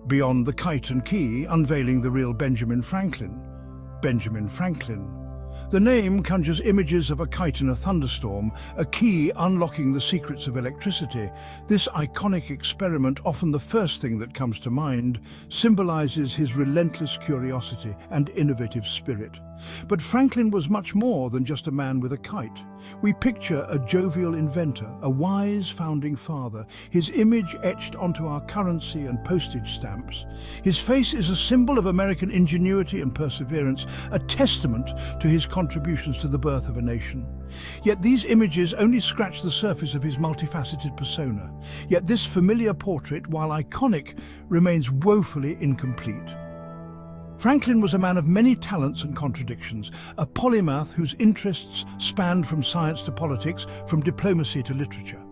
Beyond the Kite and Key, unveiling the real Benjamin Franklin. Benjamin Franklin. The name conjures images of a kite in a thunderstorm, a key unlocking the secrets of electricity. This iconic experiment, often the first thing that comes to mind, symbolizes his relentless curiosity and innovative spirit. But Franklin was much more than just a man with a kite. We picture a jovial inventor, a wise founding father, his image etched onto our currency and postage stamps. His face is a symbol of American ingenuity and perseverance, a testament to his contributions to the birth of a nation. Yet these images only scratch the surface of his multifaceted persona. Yet this familiar portrait, while iconic, remains woefully incomplete. Franklin was a man of many talents and contradictions, a polymath whose interests spanned from science to politics, from diplomacy to literature.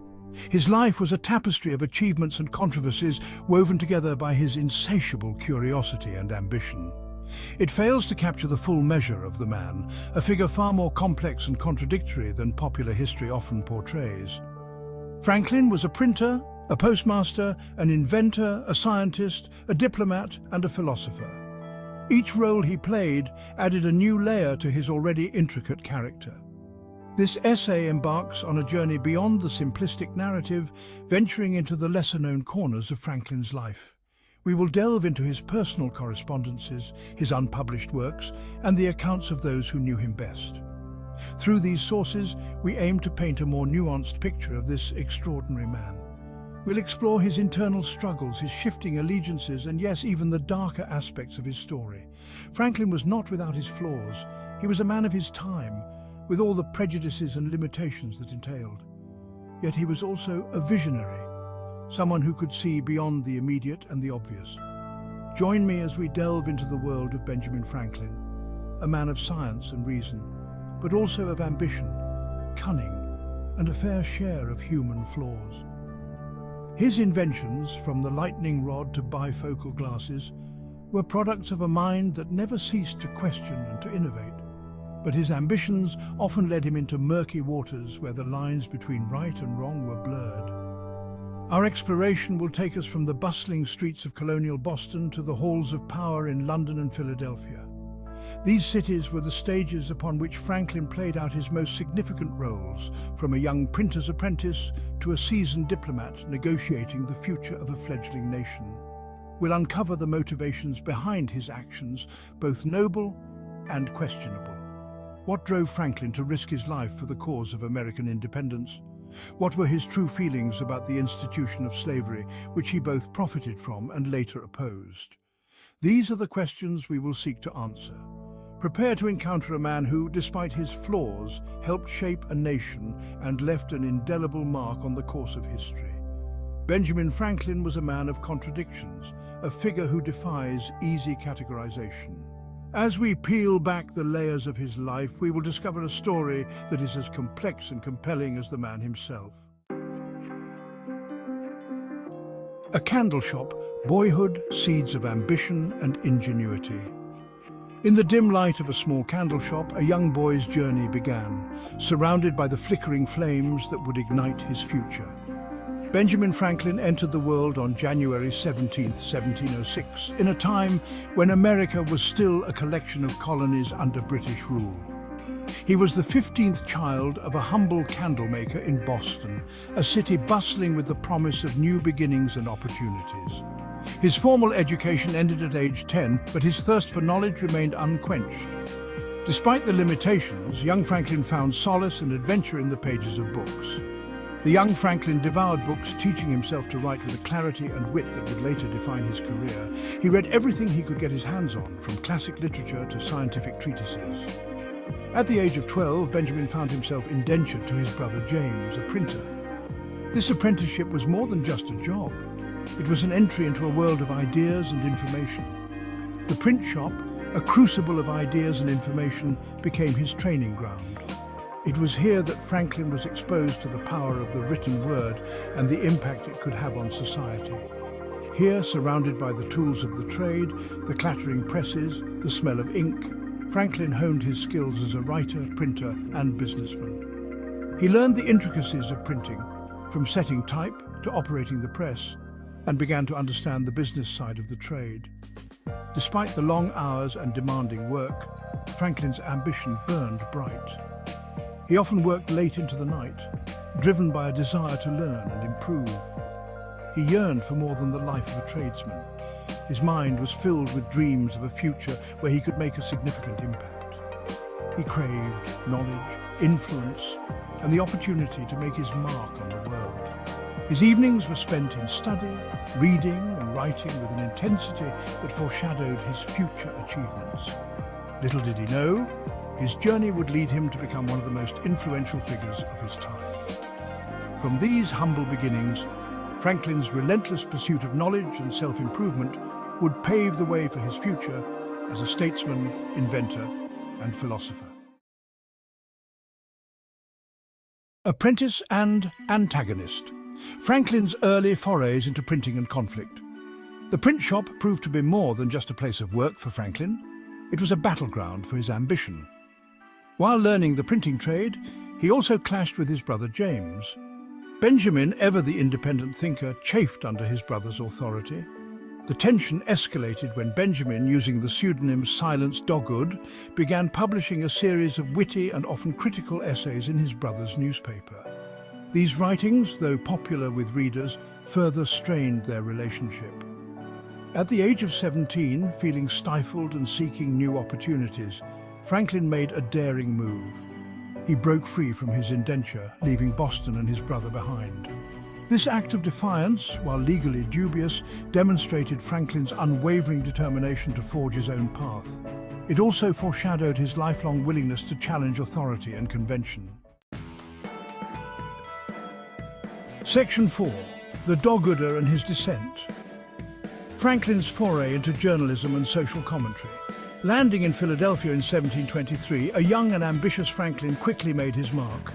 His life was a tapestry of achievements and controversies woven together by his insatiable curiosity and ambition. It fails to capture the full measure of the man, a figure far more complex and contradictory than popular history often portrays. Franklin was a printer, a postmaster, an inventor, a scientist, a diplomat, and a philosopher. Each role he played added a new layer to his already intricate character. This essay embarks on a journey beyond the simplistic narrative, venturing into the lesser-known corners of Franklin's life. We will delve into his personal correspondences, his unpublished works, and the accounts of those who knew him best. Through these sources, we aim to paint a more nuanced picture of this extraordinary man. We'll explore his internal struggles, his shifting allegiances, and yes, even the darker aspects of his story. Franklin was not without his flaws. He was a man of his time, with all the prejudices and limitations that entailed. Yet he was also a visionary, someone who could see beyond the immediate and the obvious. Join me as we delve into the world of Benjamin Franklin, a man of science and reason, but also of ambition, cunning, and a fair share of human flaws. His inventions, from the lightning rod to bifocal glasses, were products of a mind that never ceased to question and to innovate. But his ambitions often led him into murky waters where the lines between right and wrong were blurred. Our exploration will take us from the bustling streets of colonial Boston to the halls of power in London and Philadelphia. These cities were the stages upon which Franklin played out his most significant roles, from a young printer's apprentice to a seasoned diplomat negotiating the future of a fledgling nation. We'll uncover the motivations behind his actions, both noble and questionable. What drove Franklin to risk his life for the cause of American independence? What were his true feelings about the institution of slavery, which he both profited from and later opposed? These are the questions we will seek to answer. Prepare to encounter a man who, despite his flaws, helped shape a nation and left an indelible mark on the course of history. Benjamin Franklin was a man of contradictions, a figure who defies easy categorization. As we peel back the layers of his life, we will discover a story that is as complex and compelling as the man himself. A candle shop, boyhood, seeds of ambition and ingenuity. In the dim light of a small candle shop, a young boy's journey began, surrounded by the flickering flames that would ignite his future. Benjamin Franklin entered the world on January 17th, 1706, in a time when America was still a collection of colonies under British rule. He was the 15th child of a humble candle maker in Boston, a city bustling with the promise of new beginnings and opportunities. His formal education ended at age 10, but his thirst for knowledge remained unquenched. Despite the limitations, young Franklin found solace and adventure in the pages of books. The young Franklin devoured books, teaching himself to write with a clarity and wit that would later define his career. He read everything he could get his hands on, from classic literature to scientific treatises. At the age of 12, Benjamin found himself indentured to his brother James, a printer. This apprenticeship was more than just a job. It was an entry into a world of ideas and information. The print shop, a crucible of ideas and information, became his training ground. It was here that Franklin was exposed to the power of the written word and the impact it could have on society. Here, surrounded by the tools of the trade, the clattering presses, the smell of ink, Franklin honed his skills as a writer, printer, and businessman. He learned the intricacies of printing, from setting type to operating the press. and began to understand the business side of the trade. Despite the long hours and demanding work, Franklin's ambition burned bright. He often worked late into the night, driven by a desire to learn and improve. He yearned for more than the life of a tradesman. His mind was filled with dreams of a future where he could make a significant impact. He craved knowledge, influence, and the opportunity to make his mark on the world. His evenings were spent in study, reading and writing with an intensity that foreshadowed his future achievements. Little did he know, his journey would lead him to become one of the most influential figures of his time. From these humble beginnings, Franklin's relentless pursuit of knowledge and self-improvement would pave the way for his future as a statesman, inventor, and philosopher. Apprentice and antagonist. Franklin's early forays into printing and conflict. The print shop proved to be more than just a place of work for Franklin. It was a battleground for his ambition. While learning the printing trade, he also clashed with his brother James. Benjamin, ever the independent thinker, chafed under his brother's authority. The tension escalated when Benjamin, using the pseudonym Silence Dogood, began publishing a series of witty and often critical essays in his brother's newspaper. These writings, though popular with readers, further strained their relationship. At the age of 17, feeling stifled and seeking new opportunities, Franklin made a daring move. He broke free from his indenture, leaving Boston and his brother behind. This act of defiance, while legally dubious, demonstrated Franklin's unwavering determination to forge his own path. It also foreshadowed his lifelong willingness to challenge authority and convention. Section 4. The Do-Gooder and his descent. Franklin's foray into journalism and social commentary. Landing in Philadelphia in 1723, a young and ambitious Franklin quickly made his mark.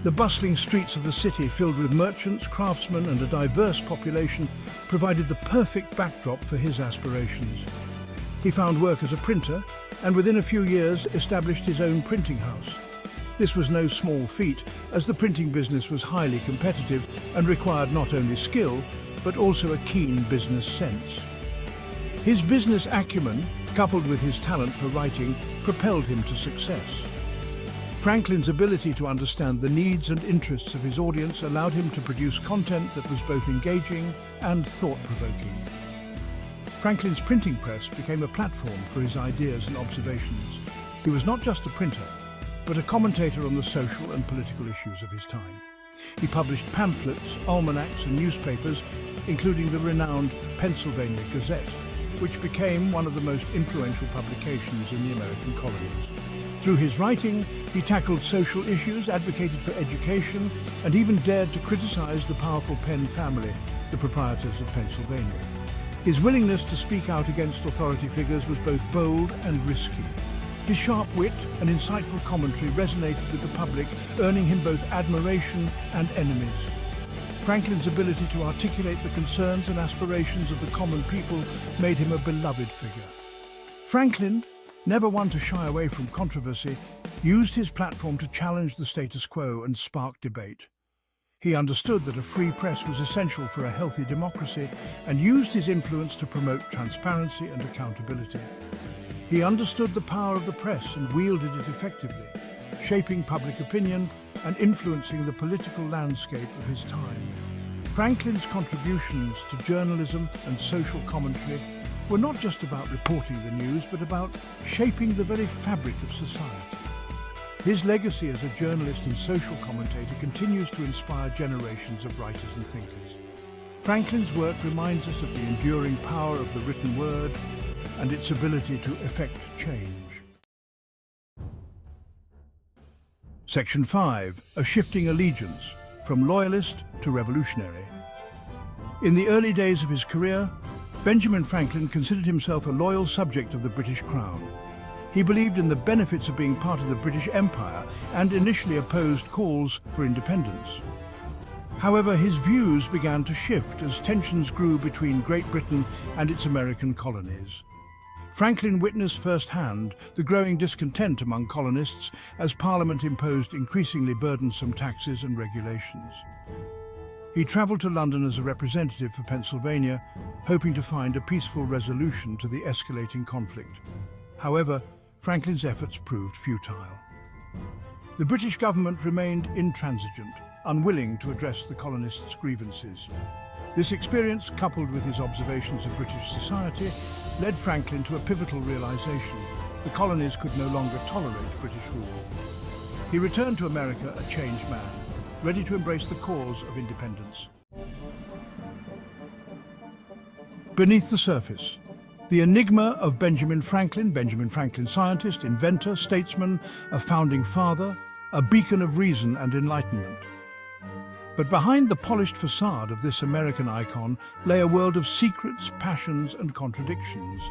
The bustling streets of the city, filled with merchants, craftsmen, and a diverse population, provided the perfect backdrop for his aspirations. He found work as a printer, and within a few years established his own printing house. This was no small feat, as the printing business was highly competitive and required not only skill, but also a keen business sense. His business acumen, coupled with his talent for writing, propelled him to success. Franklin's ability to understand the needs and interests of his audience allowed him to produce content that was both engaging and thought-provoking. Franklin's printing press became a platform for his ideas and observations. He was not just a printer, but a commentator on the social and political issues of his time. He published pamphlets, almanacs, and newspapers, including the renowned Pennsylvania Gazette, which became one of the most influential publications in the American colonies. Through his writing, he tackled social issues, advocated for education, and even dared to criticize the powerful Penn family, the proprietors of Pennsylvania. His willingness to speak out against authority figures was both bold and risky. His sharp wit and insightful commentary resonated with the public, earning him both admiration and enemies. Franklin's ability to articulate the concerns and aspirations of the common people made him a beloved figure. Franklin, never one to shy away from controversy, used his platform to challenge the status quo and spark debate. He understood that a free press was essential for a healthy democracy and used his influence to promote transparency and accountability. He understood the power of the press and wielded it effectively, shaping public opinion and influencing the political landscape of his time. Franklin's contributions to journalism and social commentary were not just about reporting the news, but about shaping the very fabric of society. His legacy as a journalist and social commentator continues to inspire generations of writers and thinkers. Franklin's work reminds us of the enduring power of the written word and its ability to effect change. Section 5. A shifting allegiance, from loyalist to revolutionary. In the early days of his career, Benjamin Franklin considered himself a loyal subject of the British Crown. He believed in the benefits of being part of the British Empire and initially opposed calls for independence. However, his views began to shift as tensions grew between Great Britain and its American colonies. Franklin witnessed firsthand the growing discontent among colonists as Parliament imposed increasingly burdensome taxes and regulations. He traveled to London as a representative for Pennsylvania, hoping to find a peaceful resolution to the escalating conflict. However, Franklin's efforts proved futile. The British government remained intransigent, unwilling to address the colonists' grievances. This experience, coupled with his observations of British society, led Franklin to a pivotal realization: the colonies could no longer tolerate British rule. He returned to America a changed man, ready to embrace the cause of independence. Beneath the surface, the enigma of Benjamin Franklin, scientist, inventor, statesman, a founding father, a beacon of reason and enlightenment. But behind the polished facade of this American icon lay a world of secrets, passions, and contradictions.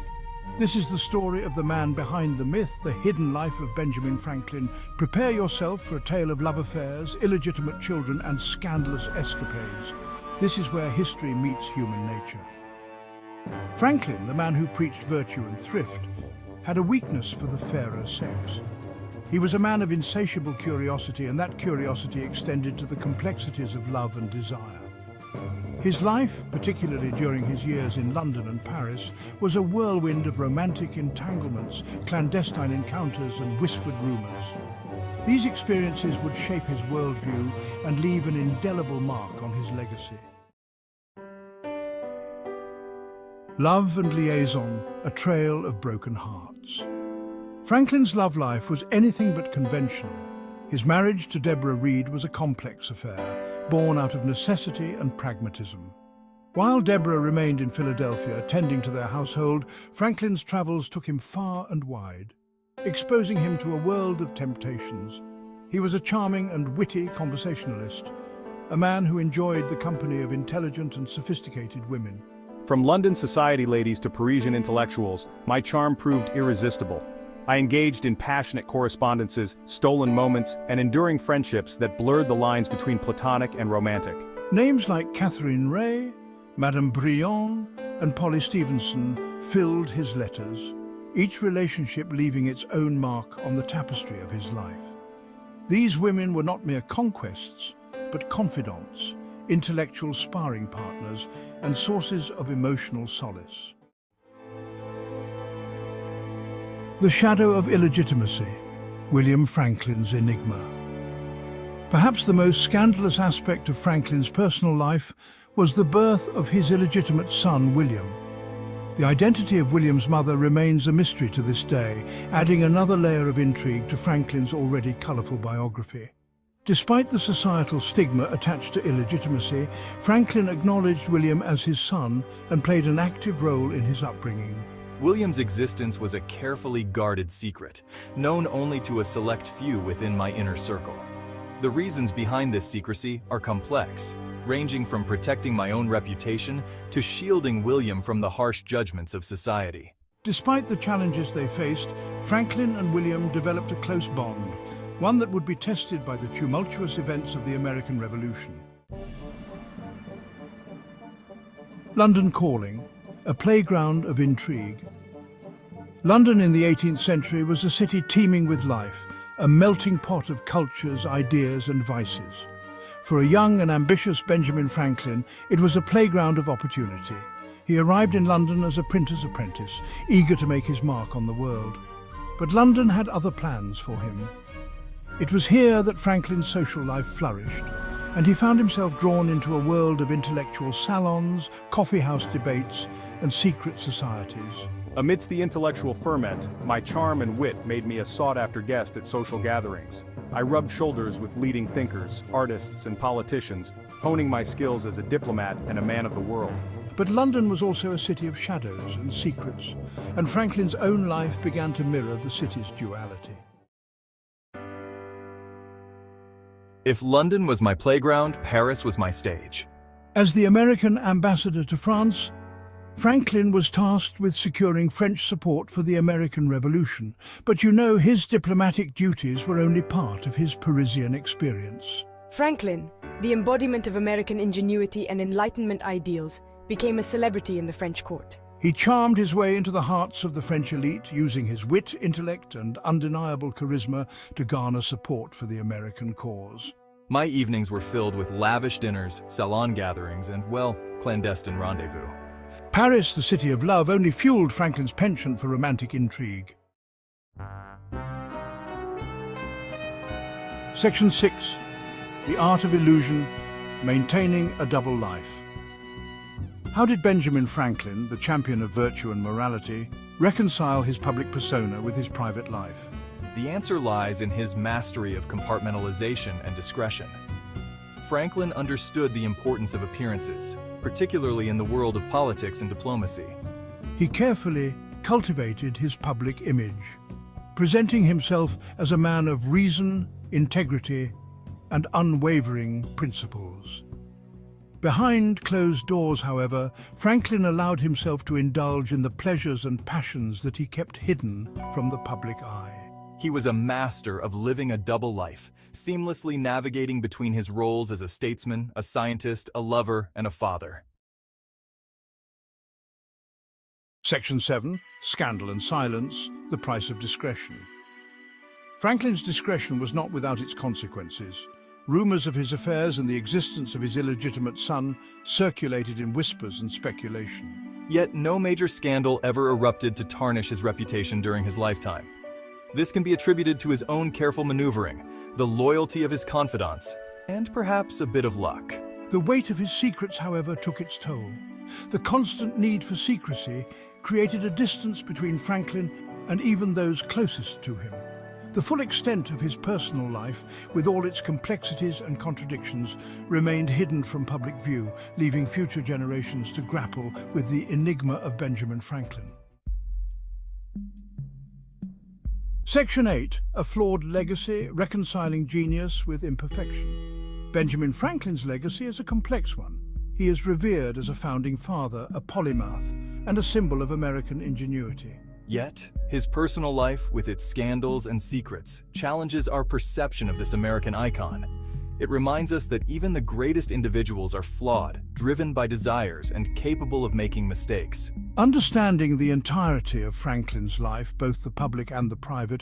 This is the story of the man behind the myth, the hidden life of Benjamin Franklin. Prepare yourself for a tale of love affairs, illegitimate children, and scandalous escapades. This is where history meets human nature. Franklin, the man who preached virtue and thrift, had a weakness for the fairer sex. He was a man of insatiable curiosity, and that curiosity extended to the complexities of love and desire. His life, particularly during his years in London and Paris, was a whirlwind of romantic entanglements, clandestine encounters, and whispered rumors. These experiences would shape his worldview and leave an indelible mark on his legacy. Love and liaison, a trail of broken hearts. Franklin's love life was anything but conventional. His marriage to Deborah Reed was a complex affair, born out of necessity and pragmatism. While Deborah remained in Philadelphia, tending to their household, Franklin's travels took him far and wide, exposing him to a world of temptations. He was a charming and witty conversationalist, a man who enjoyed the company of intelligent and sophisticated women. From London society ladies to Parisian intellectuals, my charm proved irresistible. I engaged in passionate correspondences, stolen moments, and enduring friendships that blurred the lines between platonic and romantic. Names like Catherine Ray, Madame Briand, and Polly Stevenson filled his letters, each relationship leaving its own mark on the tapestry of his life. These women were not mere conquests, but confidants, intellectual sparring partners, and sources of emotional solace. The shadow of illegitimacy, William Franklin's enigma. Perhaps the most scandalous aspect of Franklin's personal life was the birth of his illegitimate son, William. The identity of William's mother remains a mystery to this day, adding another layer of intrigue to Franklin's already colourful biography. Despite the societal stigma attached to illegitimacy, Franklin acknowledged William as his son and played an active role in his upbringing. William's existence was a carefully guarded secret, known only to a select few within my inner circle. The reasons behind this secrecy are complex, ranging from protecting my own reputation to shielding William from the harsh judgments of society. Despite the challenges they faced, Franklin and William developed a close bond, one that would be tested by the tumultuous events of the American Revolution. London Calling, a playground of intrigue. London in the 18th century was a city teeming with life, a melting pot of cultures, ideas, and vices. For a young and ambitious Benjamin Franklin, it was a playground of opportunity. He arrived in London as a printer's apprentice, eager to make his mark on the world. But London had other plans for him. It was here that Franklin's social life flourished, and he found himself drawn into a world of intellectual salons, coffee-house debates, and secret societies. Amidst the intellectual ferment, my charm and wit made me a sought-after guest at social gatherings. I rubbed shoulders with leading thinkers, artists, and politicians, honing my skills as a diplomat and a man of the world. But London was also a city of shadows and secrets, and Franklin's own life began to mirror the city's duality. If London was my playground, Paris was my stage. As the American ambassador to France, Franklin was tasked with securing French support for the American Revolution, but his diplomatic duties were only part of his Parisian experience. Franklin, the embodiment of American ingenuity and Enlightenment ideals, became a celebrity in the French court. He charmed his way into the hearts of the French elite, using his wit, intellect, and undeniable charisma to garner support for the American cause. My evenings were filled with lavish dinners, salon gatherings, and, well, clandestine rendezvous. Paris, the city of love, only fueled Franklin's penchant for romantic intrigue. Section 6. The Art of Illusion, Maintaining a Double Life. How did Benjamin Franklin, the champion of virtue and morality, reconcile his public persona with his private life? The answer lies in his mastery of compartmentalization and discretion. Franklin understood the importance of appearances, particularly in the world of politics and diplomacy. He carefully cultivated his public image, presenting himself as a man of reason, integrity, and unwavering principles. Behind closed doors, however, Franklin allowed himself to indulge in the pleasures and passions that he kept hidden from the public eye. He was a master of living a double life, seamlessly navigating between his roles as a statesman, a scientist, a lover, and a father. Section 7. Scandal and Silence, the Price of Discretion. Franklin's discretion was not without its consequences. Rumors of his affairs and the existence of his illegitimate son circulated in whispers and speculation. Yet no major scandal ever erupted to tarnish his reputation during his lifetime. This can be attributed to his own careful maneuvering, the loyalty of his confidants, and perhaps a bit of luck. The weight of his secrets, however, took its toll. The constant need for secrecy created a distance between Franklin and even those closest to him. The full extent of his personal life, with all its complexities and contradictions, remained hidden from public view, leaving future generations to grapple with the enigma of Benjamin Franklin. Section 8. A Flawed Legacy, Reconciling Genius with Imperfection. Benjamin Franklin's legacy is a complex one. He is revered as a founding father, a polymath, and a symbol of American ingenuity. Yet, his personal life, with its scandals and secrets, challenges our perception of this American icon. It reminds us that even the greatest individuals are flawed, driven by desires, and capable of making mistakes. Understanding the entirety of Franklin's life, both the public and the private,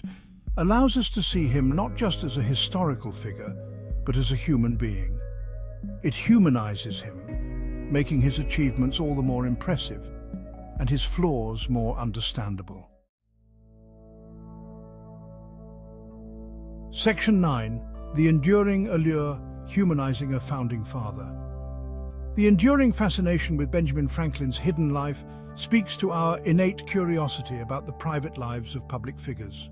allows us to see him not just as a historical figure, but as a human being. It humanizes him, making his achievements all the more impressive, and his flaws more understandable. Section 9. The Enduring Allure, Humanizing a Founding Father. The enduring fascination with Benjamin Franklin's hidden life speaks to our innate curiosity about the private lives of public figures.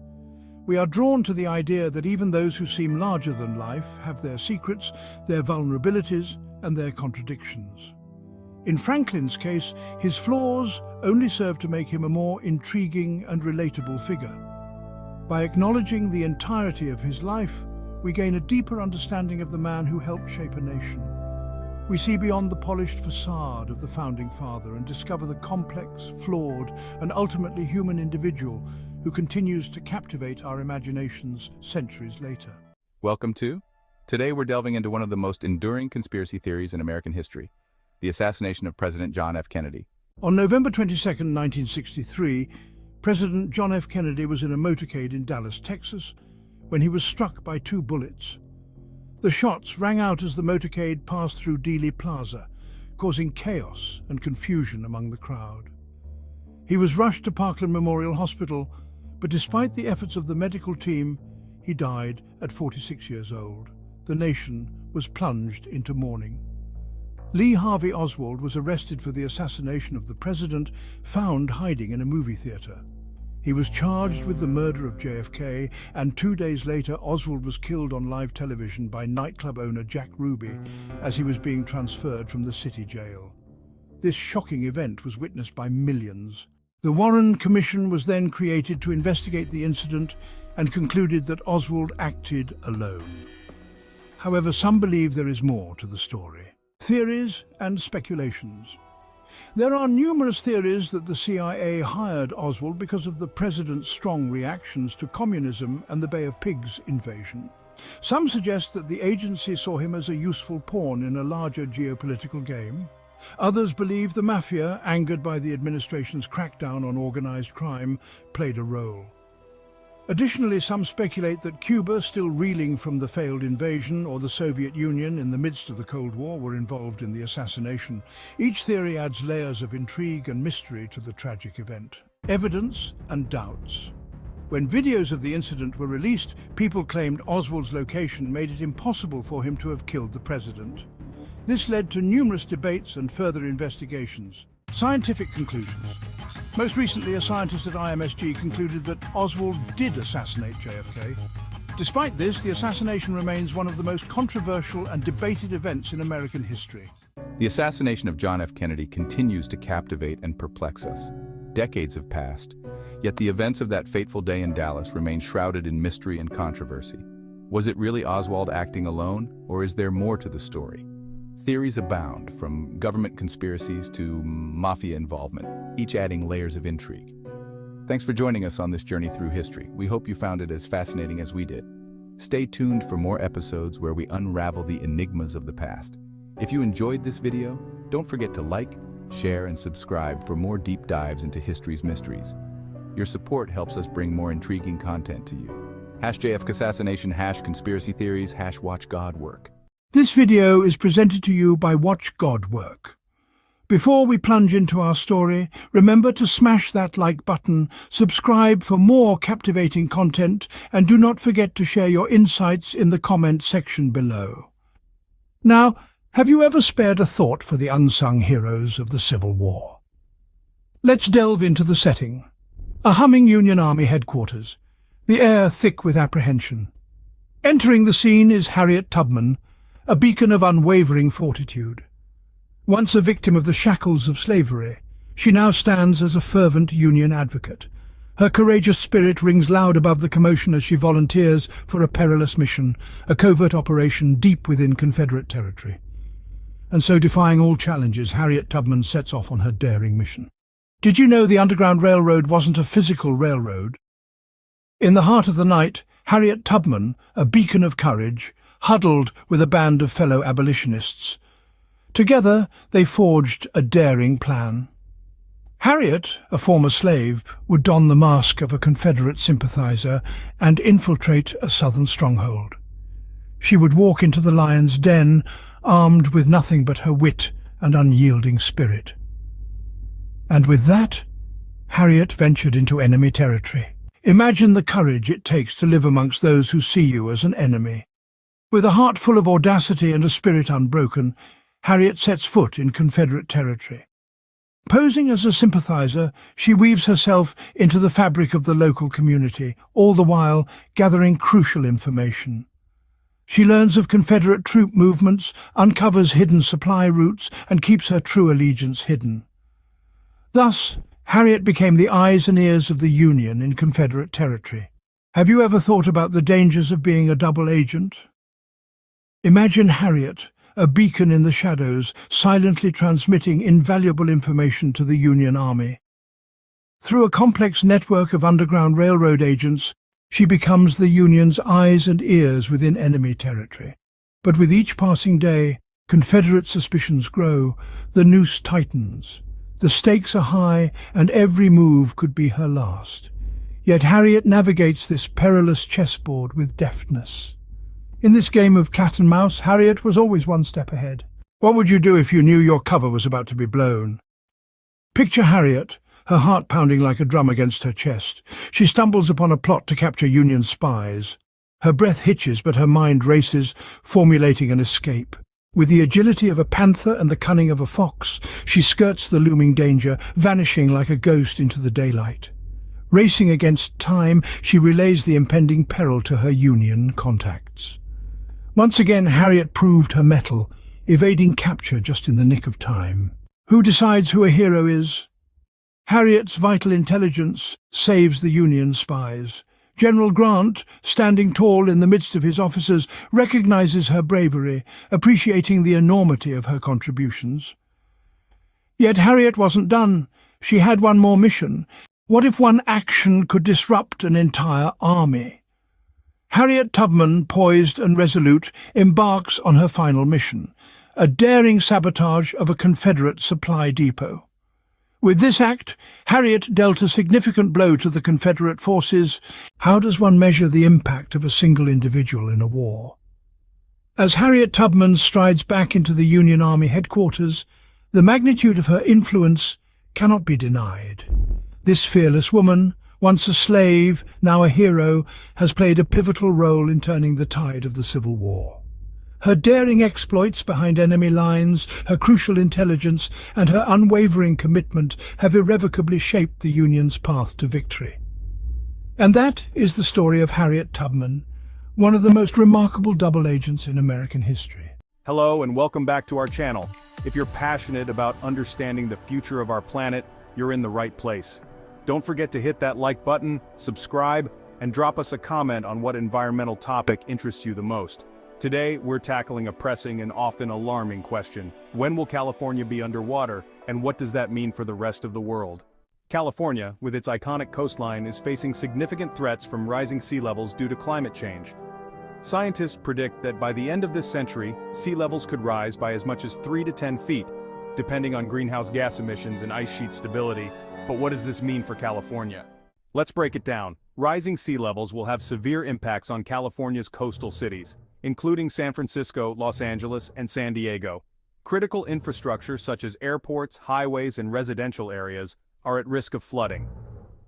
We are drawn to the idea that even those who seem larger than life have their secrets, their vulnerabilities, and their contradictions. In Franklin's case, his flaws only serve to make him a more intriguing and relatable figure. By acknowledging the entirety of his life, we gain a deeper understanding of the man who helped shape a nation. We see beyond the polished facade of the founding father and discover the complex, flawed, and ultimately human individual who continues to captivate our imaginations centuries later. Welcome to. Today we're delving into one of the most enduring conspiracy theories in American history, the assassination of President John F. Kennedy. On November 22, 1963, President John F. Kennedy was in a motorcade in Dallas, Texas, when he was struck by 2 bullets. The shots rang out as the motorcade passed through Dealey Plaza, causing chaos and confusion among the crowd. He was rushed to Parkland Memorial Hospital, but despite the efforts of the medical team, he died at 46 years old. The nation was plunged into mourning. Lee Harvey Oswald was arrested for the assassination of the president, found hiding in a movie theater. He was charged with the murder of JFK, and 2 days later Oswald was killed on live television by nightclub owner Jack Ruby as he was being transferred from the city jail. This shocking event was witnessed by millions. The Warren Commission was then created to investigate the incident and concluded that Oswald acted alone. However, some believe there is more to the story. Theories and speculations. There are numerous theories that the CIA hired Oswald because of the president's strong reactions to communism and the Bay of Pigs invasion. Some suggest that the agency saw him as a useful pawn in a larger geopolitical game. Others believe the mafia, angered by the administration's crackdown on organized crime, played a role. Additionally, some speculate that Cuba, still reeling from the failed invasion, or the Soviet Union in the midst of the Cold War, were involved in the assassination. Each theory adds layers of intrigue and mystery to the tragic event. Evidence and doubts. When videos of the incident were released, people claimed Oswald's location made it impossible for him to have killed the president. This led to numerous debates and further investigations. Scientific conclusions. Most recently, a scientist at IMSG concluded that Oswald did assassinate JFK. Despite this, the assassination remains one of the most controversial and debated events in American history. The assassination of John F. Kennedy continues to captivate and perplex us. Decades have passed, yet the events of that fateful day in Dallas remain shrouded in mystery and controversy. Was it really Oswald acting alone, or is there more to the story? Theories abound, from government conspiracies to mafia involvement, each adding layers of intrigue. Thanks for joining us on this journey through history. We hope you found it as fascinating as we did. Stay tuned for more episodes where we unravel the enigmas of the past. If you enjoyed this video, don't forget to like, share, and subscribe for more deep dives into history's mysteries. Your support helps us bring more intriguing content to you. #JF assassination, #conspiracy theories, #watch God work. This video is presented to you by Watch God Work. Before we plunge into our story, remember to smash that like button, subscribe for more captivating content, and do not forget to share your insights in the comment section below. Now, have you ever spared a thought for the unsung heroes of the Civil War? Let's delve into the setting. A humming Union Army headquarters, the air thick with apprehension. Entering the scene is Harriet Tubman, a beacon of unwavering fortitude. Once a victim of the shackles of slavery, she now stands as a fervent Union advocate. Her courageous spirit rings loud above the commotion as she volunteers for a perilous mission, a covert operation deep within Confederate territory. And so, defying all challenges, Harriet Tubman sets off on her daring mission. Did you know the Underground Railroad wasn't a physical railroad? In the heart of the night, Harriet Tubman, a beacon of courage, huddled with a band of fellow abolitionists. Together, they forged a daring plan. Harriet, a former slave, would don the mask of a Confederate sympathizer and infiltrate a Southern stronghold. She would walk into the lion's den, armed with nothing but her wit and unyielding spirit. And with that, Harriet ventured into enemy territory. Imagine the courage it takes to live amongst those who see you as an enemy. With a heart full of audacity and a spirit unbroken, Harriet sets foot in Confederate territory. Posing as a sympathizer, she weaves herself into the fabric of the local community, all the while gathering crucial information. She learns of Confederate troop movements, uncovers hidden supply routes, and keeps her true allegiance hidden. Thus, Harriet became the eyes and ears of the Union in Confederate territory. Have you ever thought about the dangers of being a double agent? Imagine Harriet, a beacon in the shadows, silently transmitting invaluable information to the Union Army. Through a complex network of Underground Railroad agents, she becomes the Union's eyes and ears within enemy territory. But with each passing day, Confederate suspicions grow, the noose tightens. The stakes are high, and every move could be her last. Yet Harriet navigates this perilous chessboard with deftness. In this game of cat and mouse, Harriet was always one step ahead. What would you do if you knew your cover was about to be blown? Picture Harriet, her heart pounding like a drum against her chest. She stumbles upon a plot to capture Union spies. Her breath hitches, but her mind races, formulating an escape. With the agility of a panther and the cunning of a fox, she skirts the looming danger, vanishing like a ghost into the daylight. Racing against time, she relays the impending peril to her Union contacts. Once again, Harriet proved her mettle, evading capture just in the nick of time. Who decides who a hero is? Harriet's vital intelligence saves the Union spies. General Grant, standing tall in the midst of his officers, recognizes her bravery, appreciating the enormity of her contributions. Yet Harriet wasn't done. She had one more mission. What if one action could disrupt an entire army? Harriet Tubman, poised and resolute, embarks on her final mission, a daring sabotage of a Confederate supply depot. With this act, Harriet dealt a significant blow to the Confederate forces. How does one measure the impact of a single individual in a war? As Harriet Tubman strides back into the Union Army headquarters, the magnitude of her influence cannot be denied. This fearless woman, once a slave, now a hero, has played a pivotal role in turning the tide of the Civil War. Her daring exploits behind enemy lines, her crucial intelligence, and her unwavering commitment have irrevocably shaped the Union's path to victory. And that is the story of Harriet Tubman, one of the most remarkable double agents in American history. Hello and welcome back to our channel. If you're passionate about understanding the future of our planet, you're in the right place. Don't forget to hit that like button, subscribe, and drop us a comment on what environmental topic interests you the most. Today, we're tackling a pressing and often alarming question. When will California be underwater, and what does that mean for the rest of the world? California, with its iconic coastline, is facing significant threats from rising sea levels due to climate change. Scientists predict that by the end of this century, sea levels could rise by as much as 3 to 10 feet, depending on greenhouse gas emissions and ice sheet stability. But what does this mean for California? Let's break it down. Rising sea levels will have severe impacts on California's coastal cities, including San Francisco, Los Angeles, and San Diego. Critical infrastructure such as airports, highways, and residential areas are at risk of flooding.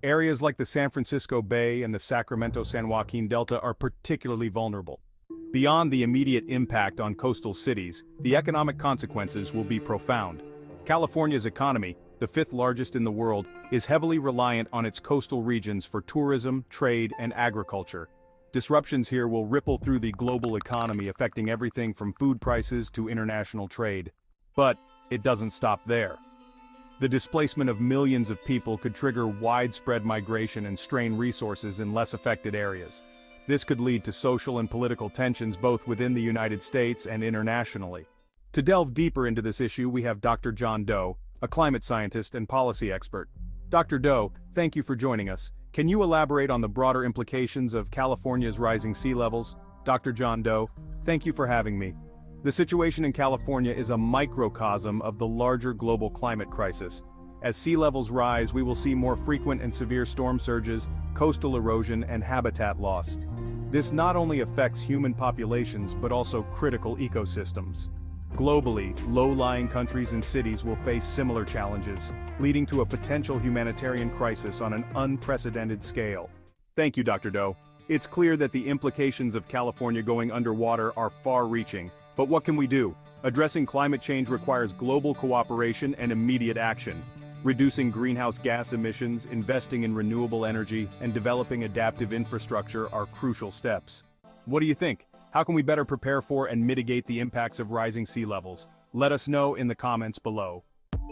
Areas like the San Francisco Bay and the Sacramento-San Joaquin Delta are particularly vulnerable. Beyond the immediate impact on coastal cities, the economic consequences will be profound. California's economy, the fifth largest in the world, is heavily reliant on its coastal regions for tourism, trade, and agriculture. Disruptions here will ripple through the global economy, affecting everything from food prices to international trade. But it doesn't stop there. The displacement of millions of people could trigger widespread migration and strain resources in less affected areas. This could lead to social and political tensions both within the United States and internationally. To delve deeper into this issue, we have Dr. John Doe, a climate scientist and policy expert. Dr. Doe, thank you for joining us. Can you elaborate on the broader implications of California's rising sea levels? Dr. John Doe, thank you for having me. The situation in California is a microcosm of the larger global climate crisis. As sea levels rise, we will see more frequent and severe storm surges, coastal erosion, and habitat loss. This not only affects human populations but also critical ecosystems. Globally, low-lying countries and cities will face similar challenges, leading to a potential humanitarian crisis on an unprecedented scale. Thank you, Dr. Doe. It's clear that the implications of California going underwater are far-reaching, but what can we do? Addressing climate change requires global cooperation and immediate action. Reducing greenhouse gas emissions, investing in renewable energy, and developing adaptive infrastructure are crucial steps. What do you think? How can we better prepare for and mitigate the impacts of rising sea levels? Let us know in the comments below.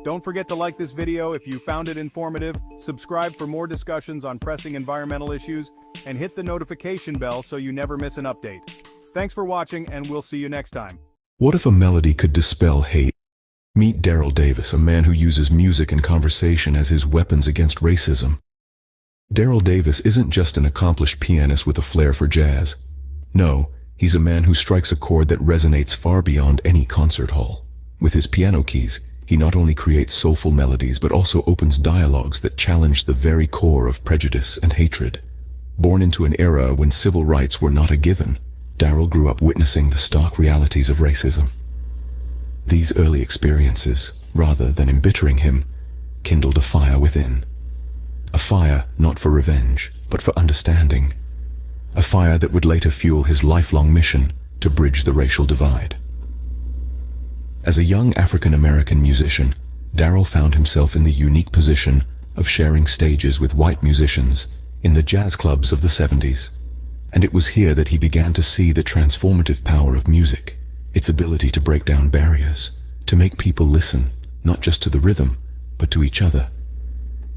Don't forget to like this video if you found it informative, subscribe for more discussions on pressing environmental issues, and hit the notification bell so you never miss an update. Thanks for watching, and we'll see you next time. What if a melody could dispel hate? Meet Daryl Davis, a man who uses music and conversation as his weapons against racism. Daryl Davis isn't just an accomplished pianist with a flair for jazz. No, he's a man who strikes a chord that resonates far beyond any concert hall. With his piano keys, he not only creates soulful melodies but also opens dialogues that challenge the very core of prejudice and hatred. Born into an era when civil rights were not a given, Daryl grew up witnessing the stark realities of racism. These early experiences, rather than embittering him, kindled a fire within. A fire not for revenge, but for understanding. A fire that would later fuel his lifelong mission to bridge the racial divide. As a young African-American musician, Daryl found himself in the unique position of sharing stages with white musicians in the jazz clubs of the 70s. And it was here that he began to see the transformative power of music, its ability to break down barriers, to make people listen, not just to the rhythm, but to each other.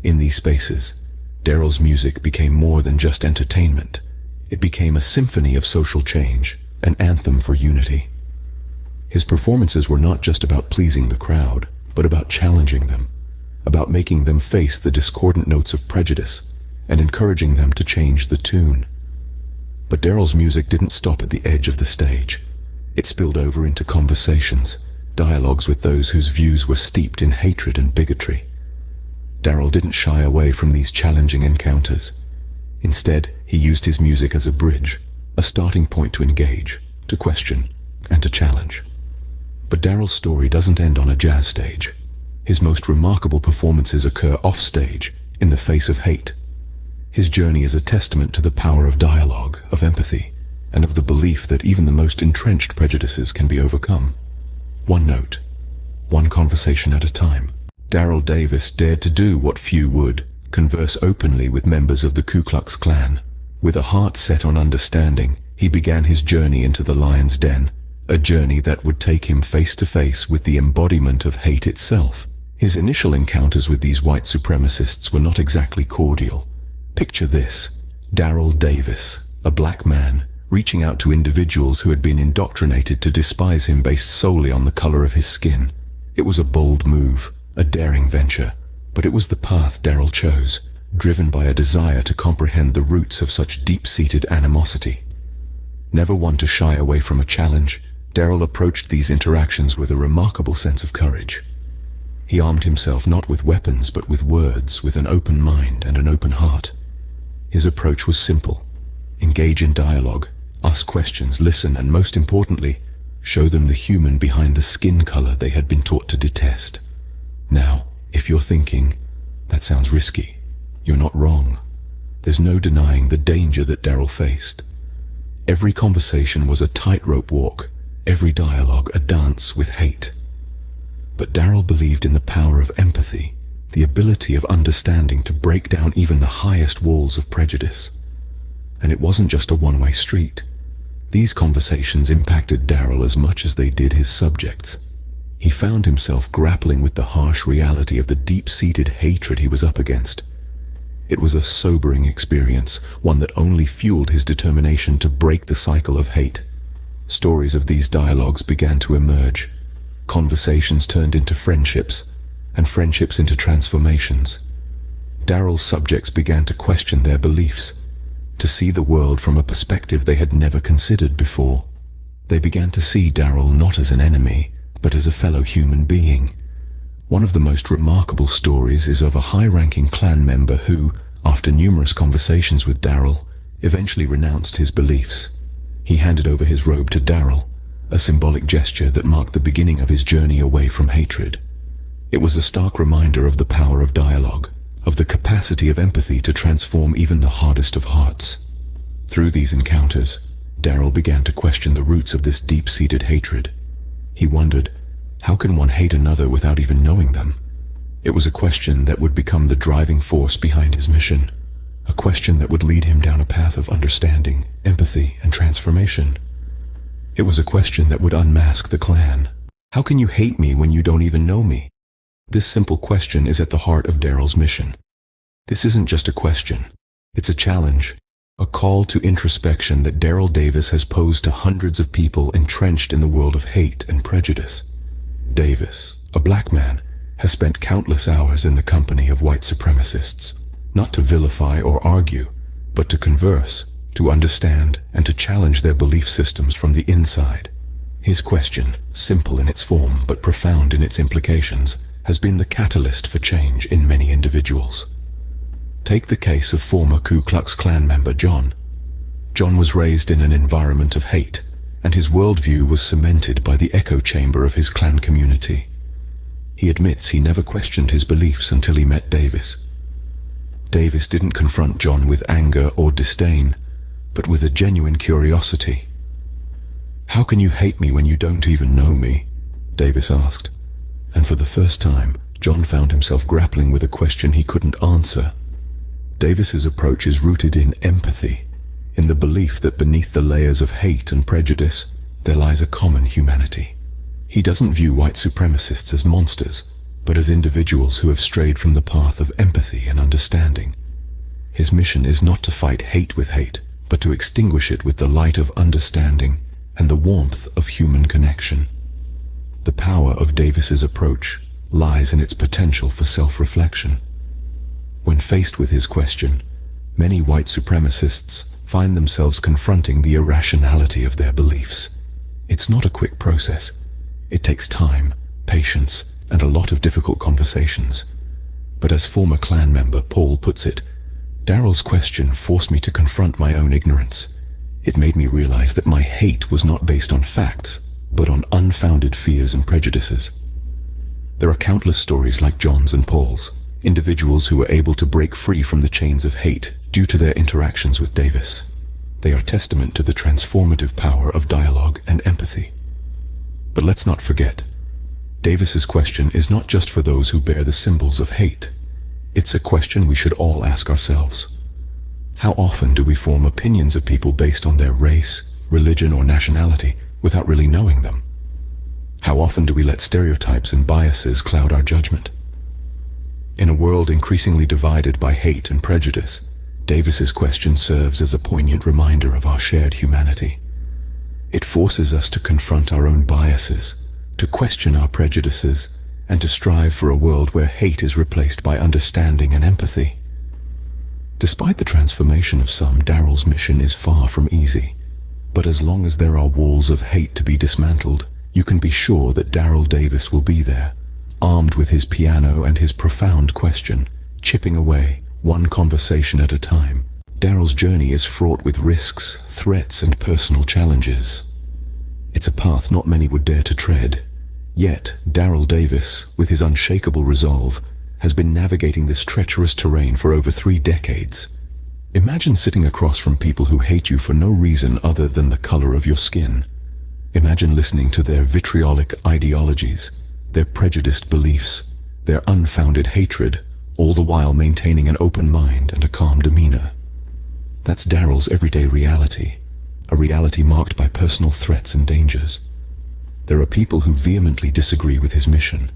In these spaces, Daryl's music became more than just entertainment. It became a symphony of social change, an anthem for unity. His performances were not just about pleasing the crowd, but about challenging them, about making them face the discordant notes of prejudice, and encouraging them to change the tune. But Daryl's music didn't stop at the edge of the stage. It spilled over into conversations, dialogues with those whose views were steeped in hatred and bigotry. Darrell didn't shy away from these challenging encounters. Instead, he used his music as a bridge, a starting point to engage, to question, and to challenge. But Darrell's story doesn't end on a jazz stage. His most remarkable performances occur off-stage, in the face of hate. His journey is a testament to the power of dialogue, of empathy, and of the belief that even the most entrenched prejudices can be overcome. One note, one conversation at a time. Darrell Davis dared to do what few would, converse openly with members of the Ku Klux Klan. With a heart set on understanding, he began his journey into the lion's den, a journey that would take him face to face with the embodiment of hate itself. His initial encounters with these white supremacists were not exactly cordial. Picture this: Darrell Davis, a black man, reaching out to individuals who had been indoctrinated to despise him based solely on the color of his skin. It was a bold move, a daring venture, but it was the path Darrell chose, driven by a desire to comprehend the roots of such deep-seated animosity. Never one to shy away from a challenge, Darrell approached these interactions with a remarkable sense of courage. He armed himself not with weapons but with words, with an open mind and an open heart. His approach was simple: engage in dialogue, ask questions, listen, and most importantly, show them the human behind the skin color they had been taught to detest. Now, if you're thinking, that sounds risky, you're not wrong. There's no denying the danger that Darrell faced. Every conversation was a tightrope walk, every dialogue a dance with hate. But Darrell believed in the power of empathy, the ability of understanding to break down even the highest walls of prejudice. And it wasn't just a one-way street. These conversations impacted Darrell as much as they did his subjects. He found himself grappling with the harsh reality of the deep-seated hatred he was up against. It was a sobering experience, one that only fueled his determination to break the cycle of hate. Stories of these dialogues began to emerge. Conversations turned into friendships, and friendships into transformations. Darrell's subjects began to question their beliefs, to see the world from a perspective they had never considered before. They began to see Darrell not as an enemy, but as a fellow human being. One of the most remarkable stories is of a high-ranking Klan member who, after numerous conversations with Darrell, eventually renounced his beliefs. He handed over his robe to Darrell, a symbolic gesture that marked the beginning of his journey away from hatred. It was a stark reminder of the power of dialogue, of the capacity of empathy to transform even the hardest of hearts. Through these encounters, Darrell began to question the roots of this deep-seated hatred. He wondered, how can one hate another without even knowing them? It was a question that would become the driving force behind his mission, a question that would lead him down a path of understanding, empathy, and transformation. It was a question that would unmask the Klan. How can you hate me when you don't even know me? This simple question is at the heart of Darrell's mission. This isn't just a question. It's a challenge, a call to introspection that Darrell Davis has posed to hundreds of people entrenched in the world of hate and prejudice. Davis, a black man, has spent countless hours in the company of white supremacists, not to vilify or argue, but to converse, to understand, and to challenge their belief systems from the inside. His question, simple in its form but profound in its implications, has been the catalyst for change in many individuals. Take the case of former Ku Klux Klan member John. John was raised in an environment of hate, and his worldview was cemented by the echo chamber of his Klan community. He admits he never questioned his beliefs until he met Davis. Davis didn't confront John with anger or disdain, but with a genuine curiosity. "How can you hate me when you don't even know me?" Davis asked. And for the first time, John found himself grappling with a question he couldn't answer. Davis's approach is rooted in empathy, in the belief that beneath the layers of hate and prejudice, there lies a common humanity. He doesn't view white supremacists as monsters, but as individuals who have strayed from the path of empathy and understanding. His mission is not to fight hate with hate, but to extinguish it with the light of understanding and the warmth of human connection. The power of Davis's approach lies in its potential for self-reflection. When faced with his question, many white supremacists find themselves confronting the irrationality of their beliefs. It's not a quick process. It takes time, patience, and a lot of difficult conversations. But as former Klan member Paul puts it, Daryl's question forced me to confront my own ignorance. It made me realize that my hate was not based on facts, but on unfounded fears and prejudices. There are countless stories like John's and Paul's, individuals who were able to break free from the chains of hate due to their interactions with Davis. They are testament to the transformative power of dialogue and empathy. But let's not forget, Davis's question is not just for those who bear the symbols of hate. It's a question we should all ask ourselves. How often do we form opinions of people based on their race, religion, or nationality without really knowing them? How often do we let stereotypes and biases cloud our judgment? In a world increasingly divided by hate and prejudice, Davis's question serves as a poignant reminder of our shared humanity. It forces us to confront our own biases, to question our prejudices, and to strive for a world where hate is replaced by understanding and empathy. Despite the transformation of some, Daryl's mission is far from easy. But as long as there are walls of hate to be dismantled, you can be sure that Daryl Davis will be there, armed with his piano and his profound question, chipping away, one conversation at a time. Daryl's journey is fraught with risks, threats, and personal challenges. It's a path not many would dare to tread. Yet, Daryl Davis, with his unshakable resolve, has been navigating this treacherous terrain for over 3 decades. Imagine sitting across from people who hate you for no reason other than the color of your skin. Imagine listening to their vitriolic ideologies, their prejudiced beliefs, their unfounded hatred, all the while maintaining an open mind and a calm demeanor. That's Daryl's everyday reality, a reality marked by personal threats and dangers. There are people who vehemently disagree with his mission,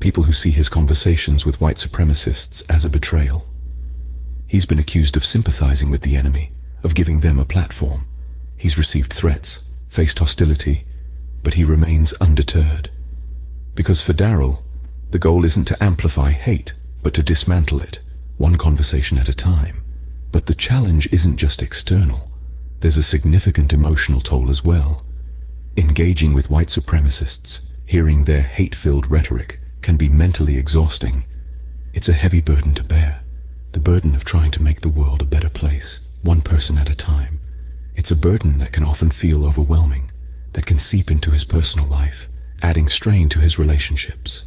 people who see his conversations with white supremacists as a betrayal. He's been accused of sympathizing with the enemy, of giving them a platform. He's received threats, faced hostility, but he remains undeterred. Because for Daryl, the goal isn't to amplify hate, but to dismantle it, one conversation at a time. But the challenge isn't just external. There's a significant emotional toll as well. Engaging with white supremacists, hearing their hate-filled rhetoric, can be mentally exhausting. It's a heavy burden to bear, the burden of trying to make the world a better place, one person at a time. It's a burden that can often feel overwhelming, that can seep into his personal life, adding strain to his relationships.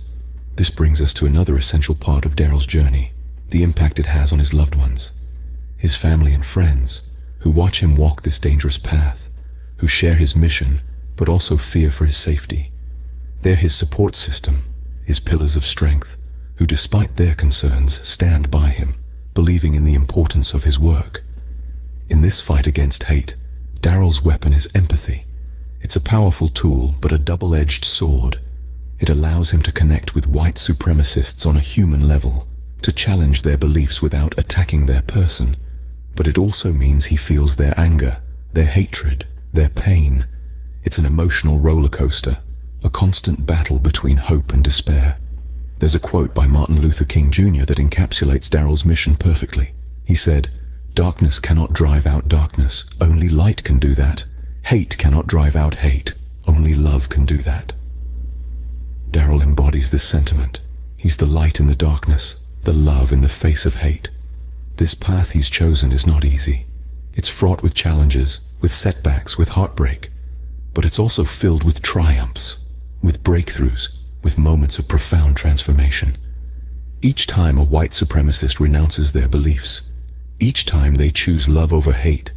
This brings us to another essential part of Daryl's journey, the impact it has on his loved ones, his family and friends, who watch him walk this dangerous path, who share his mission, but also fear for his safety. They're his support system, his pillars of strength, who despite their concerns stand by him, believing in the importance of his work. In this fight against hate, Daryl's weapon is empathy. It's a powerful tool, but a double-edged sword. It allows him to connect with white supremacists on a human level, to challenge their beliefs without attacking their person. But it also means he feels their anger, their hatred, their pain. It's an emotional roller coaster, a constant battle between hope and despair. There's a quote by Martin Luther King Jr. that encapsulates Daryl's mission perfectly. He said, "Darkness cannot drive out darkness, only light can do that. Hate cannot drive out hate, only love can do that." Daryl embodies this sentiment. He's the light in the darkness, the love in the face of hate. This path he's chosen is not easy. It's fraught with challenges, with setbacks, with heartbreak. But it's also filled with triumphs, with breakthroughs, with moments of profound transformation. Each time a white supremacist renounces their beliefs, each time they choose love over hate,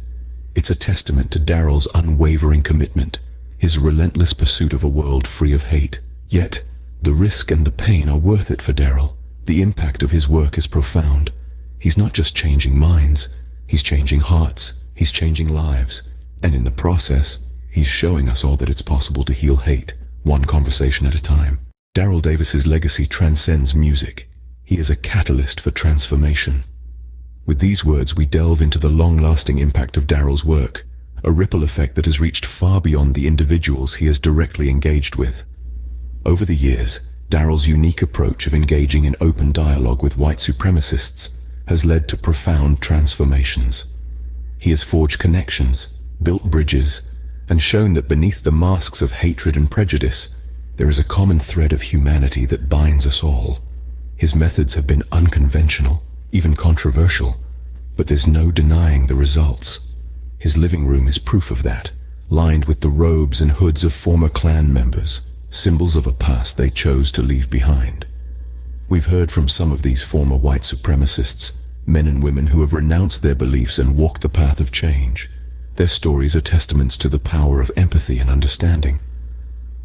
it's a testament to Daryl's unwavering commitment, his relentless pursuit of a world free of hate. Yet, the risk and the pain are worth it for Daryl. The impact of his work is profound. He's not just changing minds, he's changing hearts, he's changing lives. And in the process, he's showing us all that it's possible to heal hate, one conversation at a time. Daryl Davis's legacy transcends music. He is a catalyst for transformation. With these words, we delve into the long-lasting impact of Daryl's work, a ripple effect that has reached far beyond the individuals he has directly engaged with. Over the years, Daryl's unique approach of engaging in open dialogue with white supremacists has led to profound transformations. He has forged connections, built bridges, and shown that beneath the masks of hatred and prejudice, there is a common thread of humanity that binds us all. His methods have been unconventional, even controversial, but there's no denying the results. His living room is proof of that, lined with the robes and hoods of former clan members, symbols of a past they chose to leave behind. We've heard from some of these former white supremacists, men and women who have renounced their beliefs and walked the path of change. Their stories are testaments to the power of empathy and understanding.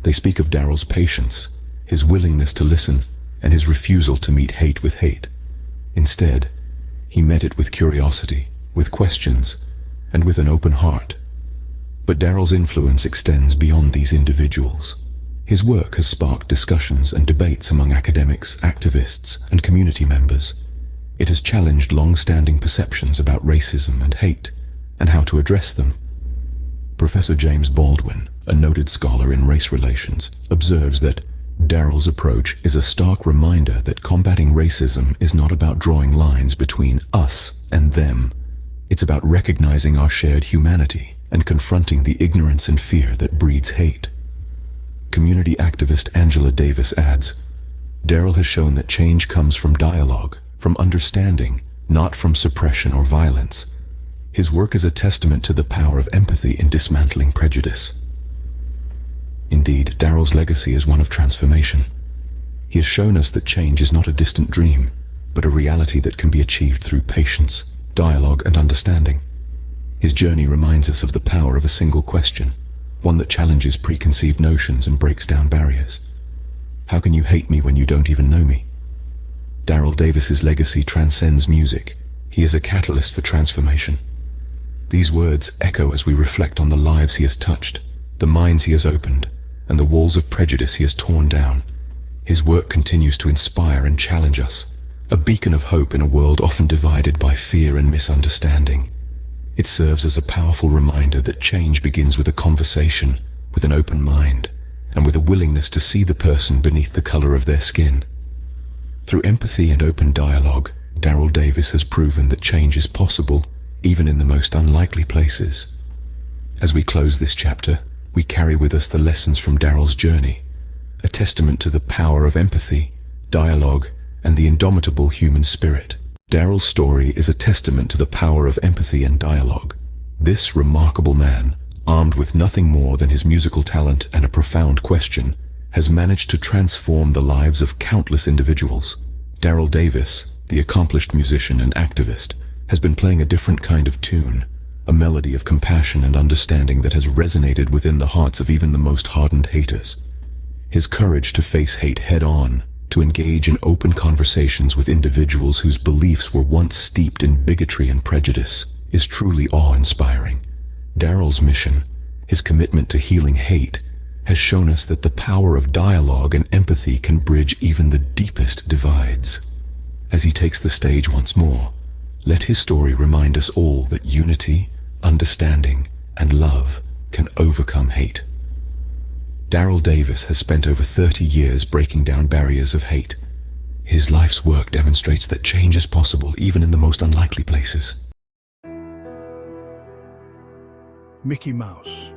They speak of Daryl's patience, his willingness to listen, and his refusal to meet hate with hate. Instead, he met it with curiosity, with questions, and with an open heart. But Daryl's influence extends beyond these individuals. His work has sparked discussions and debates among academics, activists, and community members. It has challenged long-standing perceptions about racism and hate, and how to address them. Professor James Baldwin, a noted scholar in race relations, observes that Daryl's approach is a stark reminder that combating racism is not about drawing lines between us and them. It's about recognizing our shared humanity and confronting the ignorance and fear that breeds hate. Community activist Angela Davis adds, Daryl has shown that change comes from dialogue, from understanding, not from suppression or violence. His work is a testament to the power of empathy in dismantling prejudice. Indeed, Daryl's legacy is one of transformation. He has shown us that change is not a distant dream, but a reality that can be achieved through patience, dialogue, and understanding. His journey reminds us of the power of a single question, one that challenges preconceived notions and breaks down barriers. How can you hate me when you don't even know me? Daryl Davis's legacy transcends music. He is a catalyst for transformation. These words echo as we reflect on the lives he has touched, the minds he has opened, and the walls of prejudice he has torn down. His work continues to inspire and challenge us, a beacon of hope in a world often divided by fear and misunderstanding. It serves as a powerful reminder that change begins with a conversation, with an open mind, and with a willingness to see the person beneath the color of their skin. Through empathy and open dialogue, Daryl Davis has proven that change is possible, even in the most unlikely places. As we close this chapter, we carry with us the lessons from Daryl's journey, a testament to the power of empathy, dialogue, and the indomitable human spirit. Daryl's story is a testament to the power of empathy and dialogue. This remarkable man, armed with nothing more than his musical talent and a profound question, has managed to transform the lives of countless individuals. Daryl Davis, the accomplished musician and activist, has been playing a different kind of tune, a melody of compassion and understanding that has resonated within the hearts of even the most hardened haters. His courage to face hate head-on, to engage in open conversations with individuals whose beliefs were once steeped in bigotry and prejudice, is truly awe-inspiring. Daryl's mission, his commitment to healing hate, has shown us that the power of dialogue and empathy can bridge even the deepest divides. As he takes the stage once more, let his story remind us all that unity, understanding, and love can overcome hate. Daryl Davis has spent over 30 years breaking down barriers of hate. His life's work demonstrates that change is possible even in the most unlikely places. Mickey Mouse.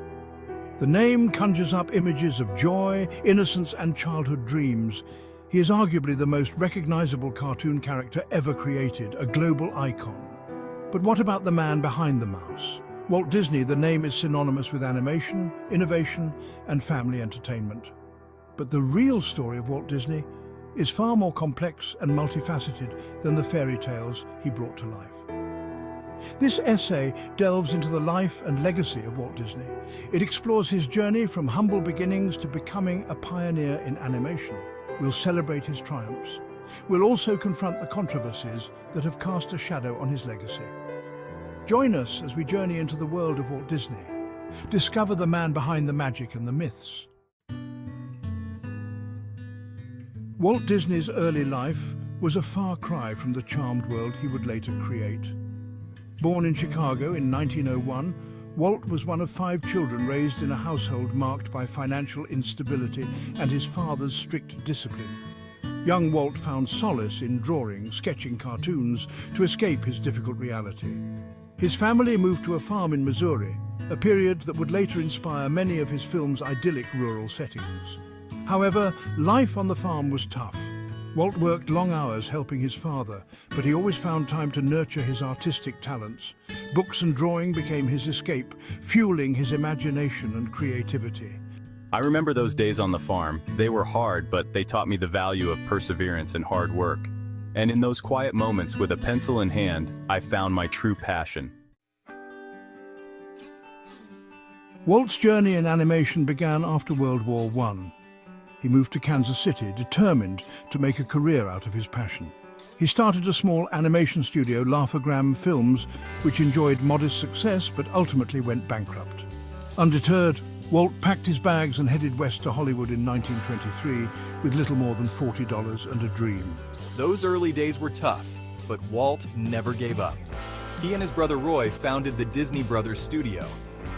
The name conjures up images of joy, innocence, and childhood dreams. He is arguably the most recognizable cartoon character ever created, a global icon. But what about the man behind the mouse? Walt Disney, the name is synonymous with animation, innovation, and family entertainment. But the real story of Walt Disney is far more complex and multifaceted than the fairy tales he brought to life. This essay delves into the life and legacy of Walt Disney. It explores his journey from humble beginnings to becoming a pioneer in animation. We'll celebrate his triumphs. We'll also confront the controversies that have cast a shadow on his legacy. Join us as we journey into the world of Walt Disney. Discover the man behind the magic and the myths. Walt Disney's early life was a far cry from the charmed world he would later create. Born in Chicago in 1901, Walt was one of 5 children raised in a household marked by financial instability and his father's strict discipline. Young Walt found solace in drawing, sketching cartoons to escape his difficult reality. His family moved to a farm in Missouri, a period that would later inspire many of his film's idyllic rural settings. However, life on the farm was tough. Walt worked long hours helping his father, but he always found time to nurture his artistic talents. Books and drawing became his escape, fueling his imagination and creativity. I remember those days on the farm. They were hard, but they taught me the value of perseverance and hard work. And in those quiet moments with a pencil in hand, I found my true passion. Walt's journey in animation began after World War I. He moved to Kansas City, determined to make a career out of his passion. He started a small animation studio, Laugh-O-Gram Films, which enjoyed modest success but ultimately went bankrupt. Undeterred, Walt packed his bags and headed west to Hollywood in 1923 with little more than $40 and a dream. Those early days were tough, but Walt never gave up. He and his brother Roy founded the Disney Brothers Studio.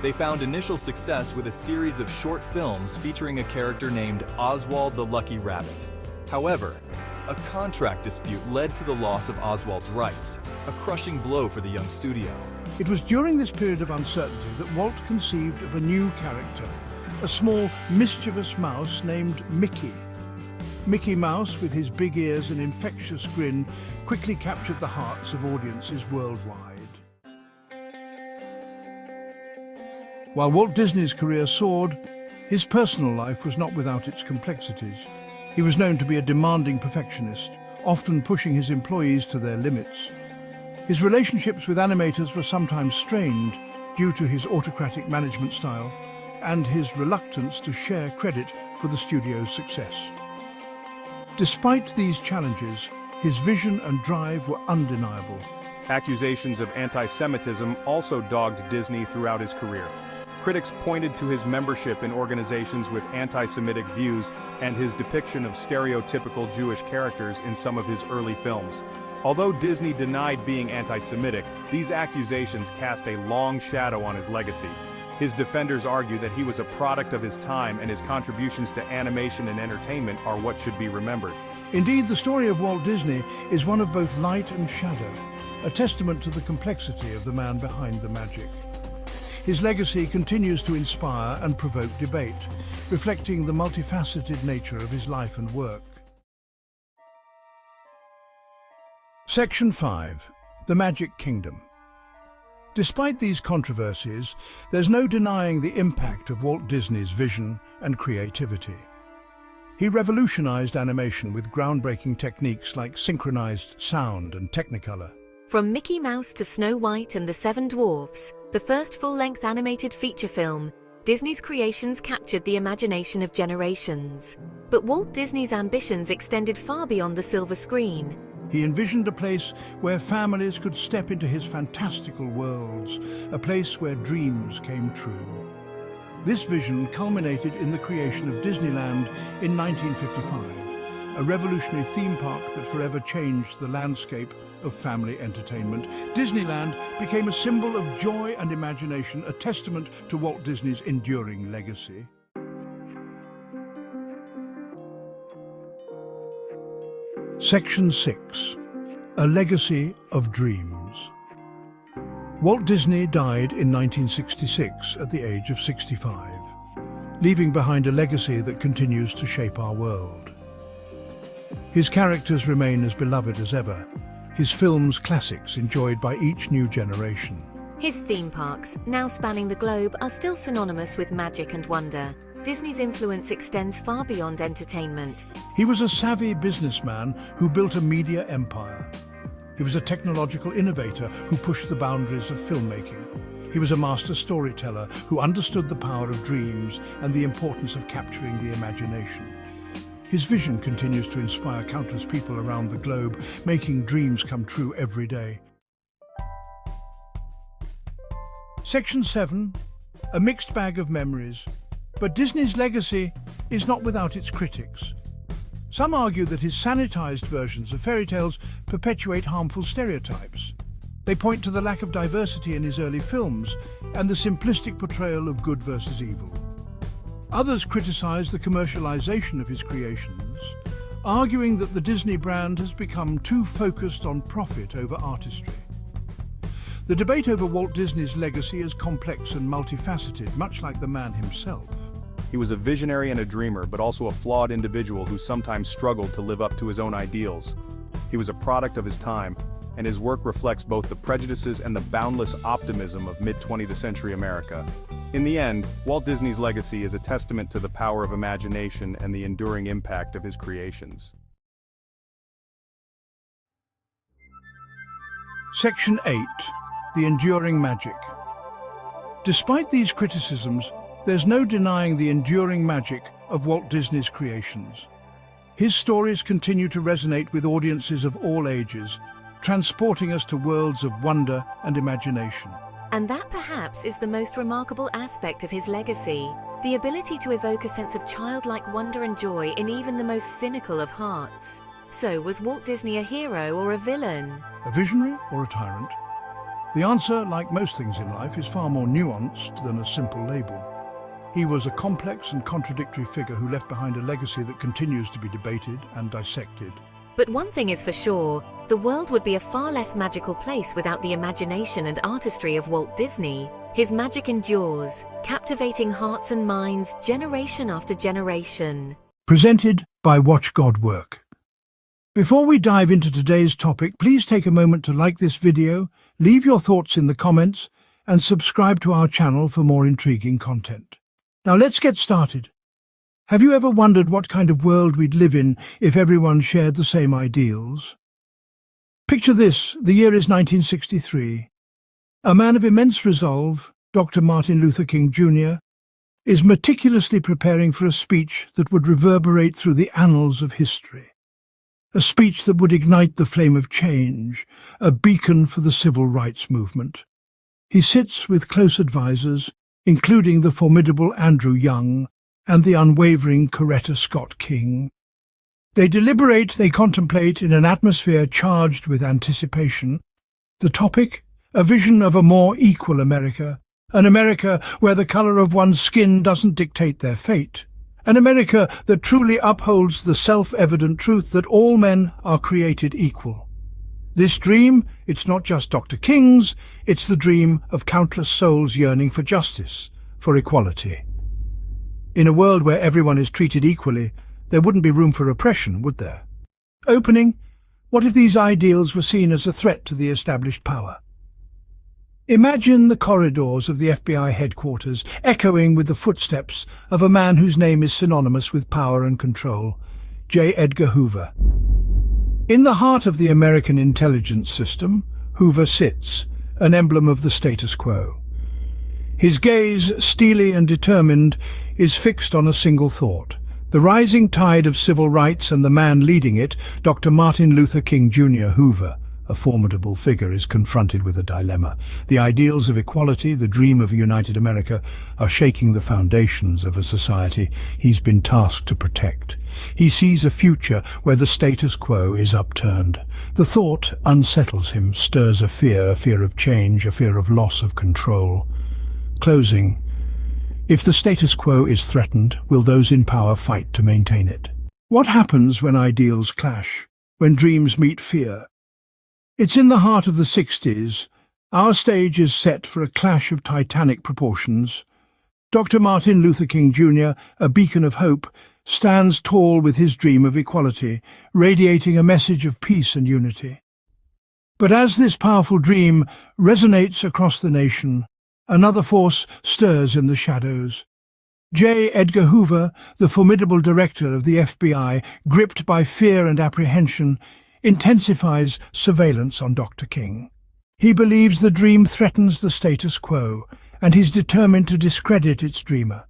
They found initial success with a series of short films featuring a character named Oswald the Lucky Rabbit. However, a contract dispute led to the loss of Oswald's rights, a crushing blow for the young studio. It was during this period of uncertainty that Walt conceived of a new character, a small, mischievous mouse named Mickey. Mickey Mouse, with his big ears and infectious grin, quickly captured the hearts of audiences worldwide. While Walt Disney's career soared, his personal life was not without its complexities. He was known to be a demanding perfectionist, often pushing his employees to their limits. His relationships with animators were sometimes strained due to his autocratic management style and his reluctance to share credit for the studio's success. Despite these challenges, his vision and drive were undeniable. Accusations of anti-Semitism also dogged Disney throughout his career. Critics pointed to his membership in organizations with anti-Semitic views and his depiction of stereotypical Jewish characters in some of his early films. Although Disney denied being anti-Semitic, these accusations cast a long shadow on his legacy. His defenders argue that he was a product of his time and his contributions to animation and entertainment are what should be remembered. Indeed, the story of Walt Disney is one of both light and shadow, a testament to the complexity of the man behind the magic. His legacy continues to inspire and provoke debate, reflecting the multifaceted nature of his life and work. Section 5. The Magic Kingdom. Despite these controversies, there's no denying the impact of Walt Disney's vision and creativity. He revolutionized animation with groundbreaking techniques like synchronized sound and Technicolor. From Mickey Mouse to Snow White and the Seven Dwarfs, the first full-length animated feature film, Disney's creations captured the imagination of generations. But Walt Disney's ambitions extended far beyond the silver screen. He envisioned a place where families could step into his fantastical worlds, a place where dreams came true. This vision culminated in the creation of Disneyland in 1955, a revolutionary theme park that forever changed the landscape of family entertainment. Disneyland became a symbol of joy and imagination, a testament to Walt Disney's enduring legacy. Section 6. A Legacy of Dreams. Walt Disney died in 1966 at the age of 65, leaving behind a legacy that continues to shape our world. His characters remain as beloved as ever, his films classics enjoyed by each new generation. His theme parks, now spanning the globe, are still synonymous with magic and wonder. Disney's influence extends far beyond entertainment. He was a savvy businessman who built a media empire. He was a technological innovator who pushed the boundaries of filmmaking. He was a master storyteller who understood the power of dreams and the importance of capturing the imagination. His vision continues to inspire countless people around the globe, making dreams come true every day. Section 7. A mixed bag of memories. But Disney's legacy is not without its critics. Some argue that his sanitized versions of fairy tales perpetuate harmful stereotypes. They point to the lack of diversity in his early films and the simplistic portrayal of good versus evil. Others criticize the commercialization of his creations, arguing that the Disney brand has become too focused on profit over artistry. The debate over Walt Disney's legacy is complex and multifaceted, much like the man himself. He was a visionary and a dreamer, but also a flawed individual who sometimes struggled to live up to his own ideals. He was a product of his time, and his work reflects both the prejudices and the boundless optimism of mid-20th century America. In the end, Walt Disney's legacy is a testament to the power of imagination and the enduring impact of his creations. Section 8. The Enduring Magic. Despite these criticisms, there's no denying the enduring magic of Walt Disney's creations. His stories continue to resonate with audiences of all ages, transporting us to worlds of wonder and imagination. And that perhaps is the most remarkable aspect of his legacy, the ability to evoke a sense of childlike wonder and joy in even the most cynical of hearts. So, was Walt Disney a hero or a villain? A visionary or a tyrant? The answer, like most things in life, is far more nuanced than a simple label. He was a complex and contradictory figure who left behind a legacy that continues to be debated and dissected. But one thing is for sure, the world would be a far less magical place without the imagination and artistry of Walt Disney. His magic endures, captivating hearts and minds generation after generation. Presented by Watch God Work. Before we dive into today's topic, please take a moment to like this video, leave your thoughts in the comments, and subscribe to our channel for more intriguing content. Now let's get started. Have you ever wondered what kind of world we'd live in if everyone shared the same ideals? Picture this, the year is 1963. A man of immense resolve, Dr. Martin Luther King Jr., is meticulously preparing for a speech that would reverberate through the annals of history. A speech that would ignite the flame of change, a beacon for the civil rights movement. He sits with close advisors, including the formidable Andrew Young and the unwavering Coretta Scott King. They deliberate, they contemplate in an atmosphere charged with anticipation. The topic? A vision of a more equal America, an America where the color of one's skin doesn't dictate their fate, an America that truly upholds the self-evident truth that all men are created equal. This dream, it's not just Dr. King's, it's the dream of countless souls yearning for justice, for equality. In a world where everyone is treated equally, there wouldn't be room for oppression, would there? Opening, what if these ideals were seen as a threat to the established power? Imagine the corridors of the FBI headquarters echoing with the footsteps of a man whose name is synonymous with power and control, J. Edgar Hoover. In the heart of the American intelligence system, Hoover sits, an emblem of the status quo. His gaze, steely and determined, is fixed on a single thought: the rising tide of civil rights, and the man leading it, Dr. Martin Luther King Jr. Hoover, a formidable figure, is confronted with a dilemma. The ideals of equality, the dream of a united America, are shaking the foundations of a society he's been tasked to protect. He sees a future where the status quo is upturned. The thought unsettles him, stirs a fear of change, a fear of loss of control. Closing. If the status quo is threatened, will those in power fight to maintain it? What happens when ideals clash, when dreams meet fear? It's in the heart of the 60s. Our stage is set for a clash of titanic proportions. Dr. Martin Luther King Jr., a beacon of hope, stands tall with his dream of equality, radiating a message of peace and unity. But as this powerful dream resonates across the nation, another force stirs in the shadows. J. Edgar Hoover, the formidable director of the FBI, gripped by fear and apprehension, intensifies surveillance on Dr. King. He believes the dream threatens the status quo, and he's determined to discredit its dreamer.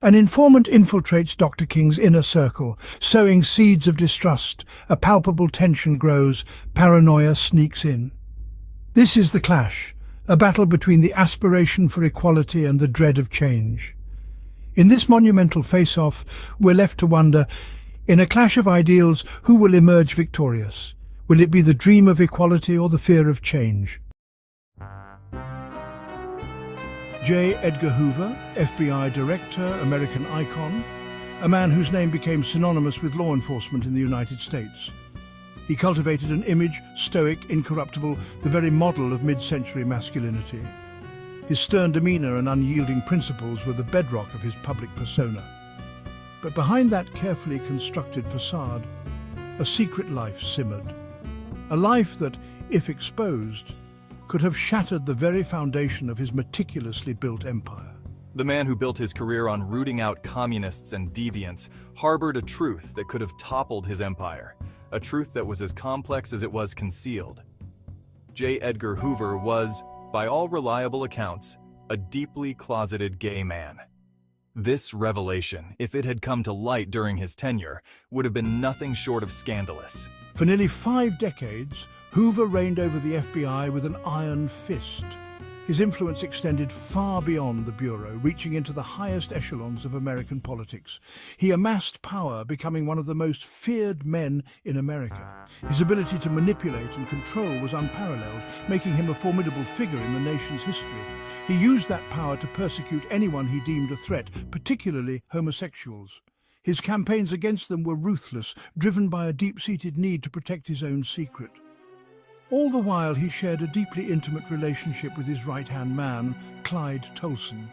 An informant infiltrates Dr. King's inner circle, sowing seeds of distrust. A palpable tension grows, paranoia sneaks in. This is the clash, a battle between the aspiration for equality and the dread of change. In this monumental face-off, we're left to wonder, in a clash of ideals, who will emerge victorious? Will it be the dream of equality or the fear of change? J. Edgar Hoover, FBI Director, American icon, a man whose name became synonymous with law enforcement in the United States. He cultivated an image, stoic, incorruptible, the very model of mid-century masculinity. His stern demeanor and unyielding principles were the bedrock of his public persona. But behind that carefully constructed facade, a secret life simmered. A life that, if exposed, could have shattered the very foundation of his meticulously built empire. The man who built his career on rooting out communists and deviants harbored a truth that could have toppled his empire, a truth that was as complex as it was concealed. J. Edgar Hoover was, by all reliable accounts, a deeply closeted gay man. This revelation, if it had come to light during his tenure, would have been nothing short of scandalous. For nearly 5 decades, Hoover reigned over the FBI with an iron fist. His influence extended far beyond the Bureau, reaching into the highest echelons of American politics. He amassed power, becoming one of the most feared men in America. His ability to manipulate and control was unparalleled, making him a formidable figure in the nation's history. He used that power to persecute anyone he deemed a threat, particularly homosexuals. His campaigns against them were ruthless, driven by a deep-seated need to protect his own secret. All the while, he shared a deeply intimate relationship with his right-hand man, Clyde Tolson.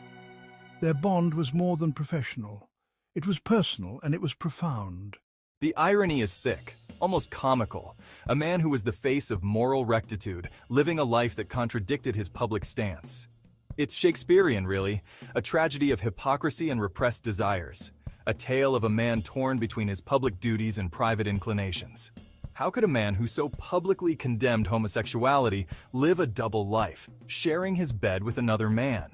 Their bond was more than professional. It was personal, and it was profound. The irony is thick, almost comical. A man who was the face of moral rectitude, living a life that contradicted his public stance. It's Shakespearean, really, a tragedy of hypocrisy and repressed desires, a tale of a man torn between his public duties and private inclinations. How could a man who so publicly condemned homosexuality live a double life, sharing his bed with another man?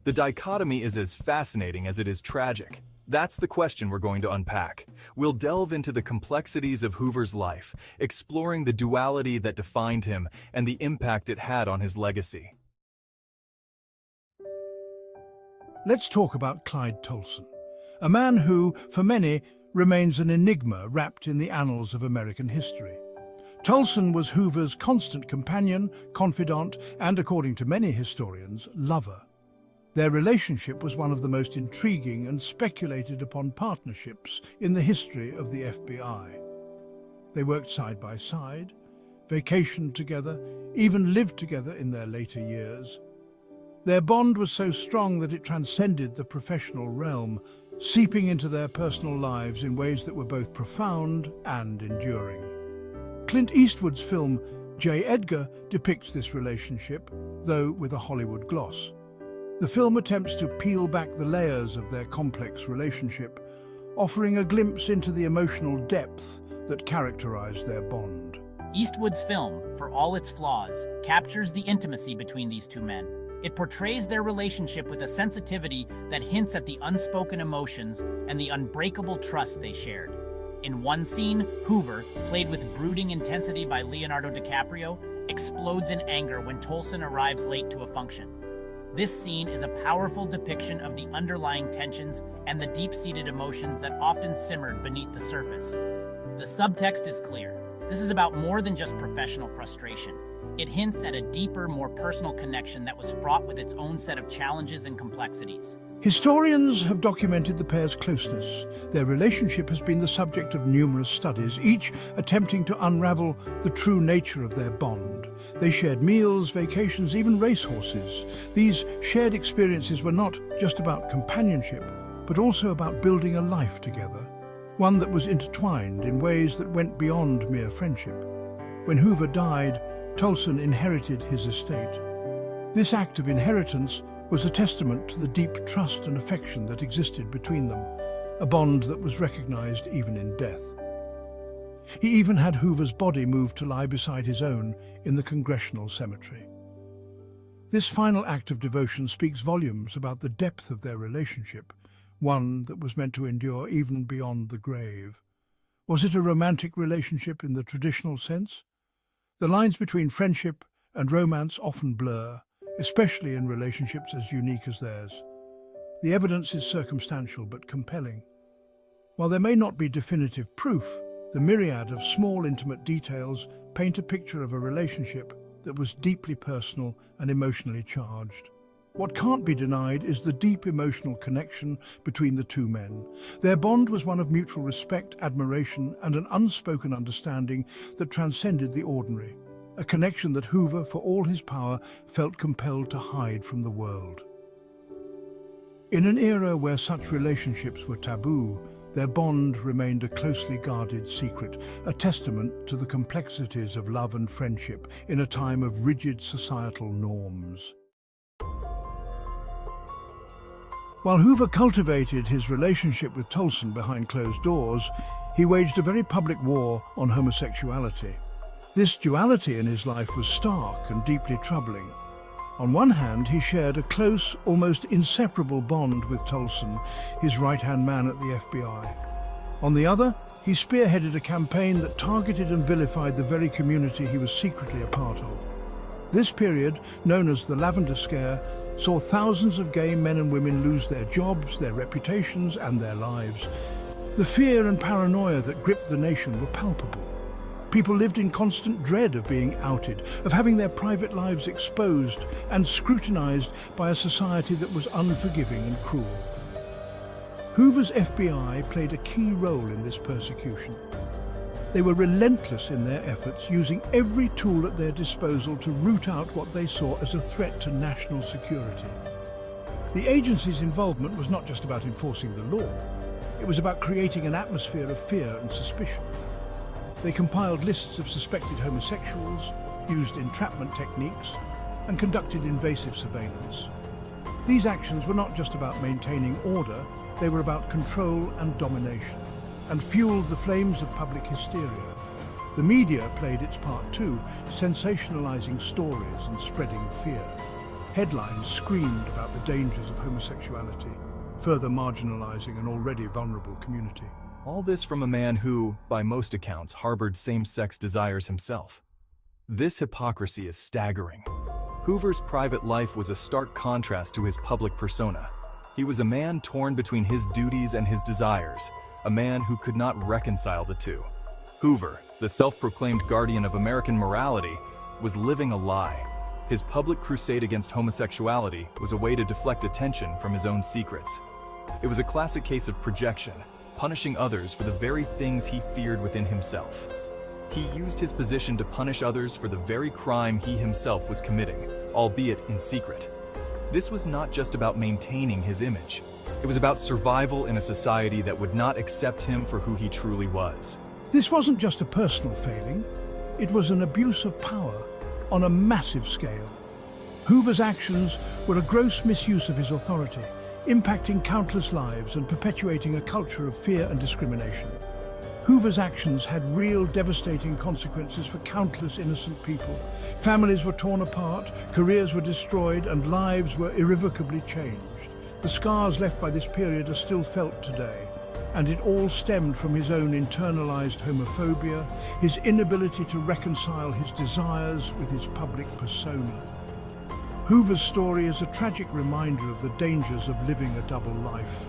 The dichotomy is as fascinating as it is tragic. That's the question we're going to unpack. We'll delve into the complexities of Hoover's life, exploring the duality that defined him and the impact it had on his legacy. Let's talk about Clyde Tolson, a man who, for many, remains an enigma wrapped in the annals of American history. Tolson was Hoover's constant companion, confidant, and, according to many historians, lover. Their relationship was one of the most intriguing and speculated upon partnerships in the history of the FBI. They worked side by side, vacationed together, even lived together in their later years. Their bond was so strong that it transcended the professional realm, seeping into their personal lives in ways that were both profound and enduring. Clint Eastwood's film J. Edgar depicts this relationship, though with a Hollywood gloss. The film attempts to peel back the layers of their complex relationship, offering a glimpse into the emotional depth that characterized their bond. Eastwood's film, for all its flaws, captures the intimacy between these two men. It portrays their relationship with a sensitivity that hints at the unspoken emotions and the unbreakable trust they shared. In one scene, Hoover, played with brooding intensity by Leonardo DiCaprio, explodes in anger when Tolson arrives late to a function. This scene is a powerful depiction of the underlying tensions and the deep-seated emotions that often simmered beneath the surface. The subtext is clear. This is about more than just professional frustration. It hints at a deeper, more personal connection that was fraught with its own set of challenges and complexities. Historians have documented the pair's closeness. Their relationship has been the subject of numerous studies, each attempting to unravel the true nature of their bond. They shared meals, vacations, even racehorses. These shared experiences were not just about companionship, but also about building a life together, one that was intertwined in ways that went beyond mere friendship. When Hoover died, Tolson inherited his estate. This act of inheritance was a testament to the deep trust and affection that existed between them, a bond that was recognized even in death. He even had Hoover's body moved to lie beside his own in the Congressional Cemetery. This final act of devotion speaks volumes about the depth of their relationship, one that was meant to endure even beyond the grave. Was it a romantic relationship in the traditional sense? The lines between friendship and romance often blur, especially in relationships as unique as theirs. The evidence is circumstantial but compelling. While there may not be definitive proof, the myriad of small, intimate details paint a picture of a relationship that was deeply personal and emotionally charged. What can't be denied is the deep emotional connection between the two men. Their bond was one of mutual respect, admiration, and an unspoken understanding that transcended the ordinary. a connection that Hoover, for all his power, felt compelled to hide from the world. In an era where such relationships were taboo, their bond remained a closely guarded secret, a testament to the complexities of love and friendship in a time of rigid societal norms. While Hoover cultivated his relationship with Tolson behind closed doors, he waged a very public war on homosexuality. This duality in his life was stark and deeply troubling. On one hand, he shared a close, almost inseparable bond with Tolson, his right-hand man at the FBI. On the other, he spearheaded a campaign that targeted and vilified the very community he was secretly a part of. This period, known as the Lavender Scare, saw thousands of gay men and women lose their jobs, their reputations, and their lives. The fear and paranoia that gripped the nation were palpable. People lived in constant dread of being outed, of having their private lives exposed and scrutinized by a society that was unforgiving and cruel. Hoover's FBI played a key role in this persecution. They were relentless in their efforts, using every tool at their disposal to root out what they saw as a threat to national security. The agency's involvement was not just about enforcing the law. It was about creating an atmosphere of fear and suspicion. They compiled lists of suspected homosexuals, used entrapment techniques, and conducted invasive surveillance. These actions were not just about maintaining order, they were about control and domination, and fueled the flames of public hysteria. The media played its part too, sensationalizing stories and spreading fear. Headlines screamed about the dangers of homosexuality, further marginalizing an already vulnerable community. All this from a man who, by most accounts, harbored same-sex desires himself. This hypocrisy is staggering. Hoover's private life was a stark contrast to his public persona. He was a man torn between his duties and his desires, a man who could not reconcile the two. Hoover, the self-proclaimed guardian of American morality, was living a lie. His public crusade against homosexuality was a way to deflect attention from his own secrets. It was a classic case of projection, punishing others for the very things he feared within himself. He used his position to punish others for the very crime he himself was committing, albeit in secret. This was not just about maintaining his image. It was about survival in a society that would not accept him for who he truly was. This wasn't just a personal failing, it was an abuse of power on a massive scale. Hoover's actions were a gross misuse of his authority, impacting countless lives and perpetuating a culture of fear and discrimination. Hoover's actions had real devastating consequences for countless innocent people. Families were torn apart, careers were destroyed, and lives were irrevocably changed. The scars left by this period are still felt today, and it all stemmed from his own internalized homophobia, his inability to reconcile his desires with his public persona. Hoover's story is a tragic reminder of the dangers of living a double life,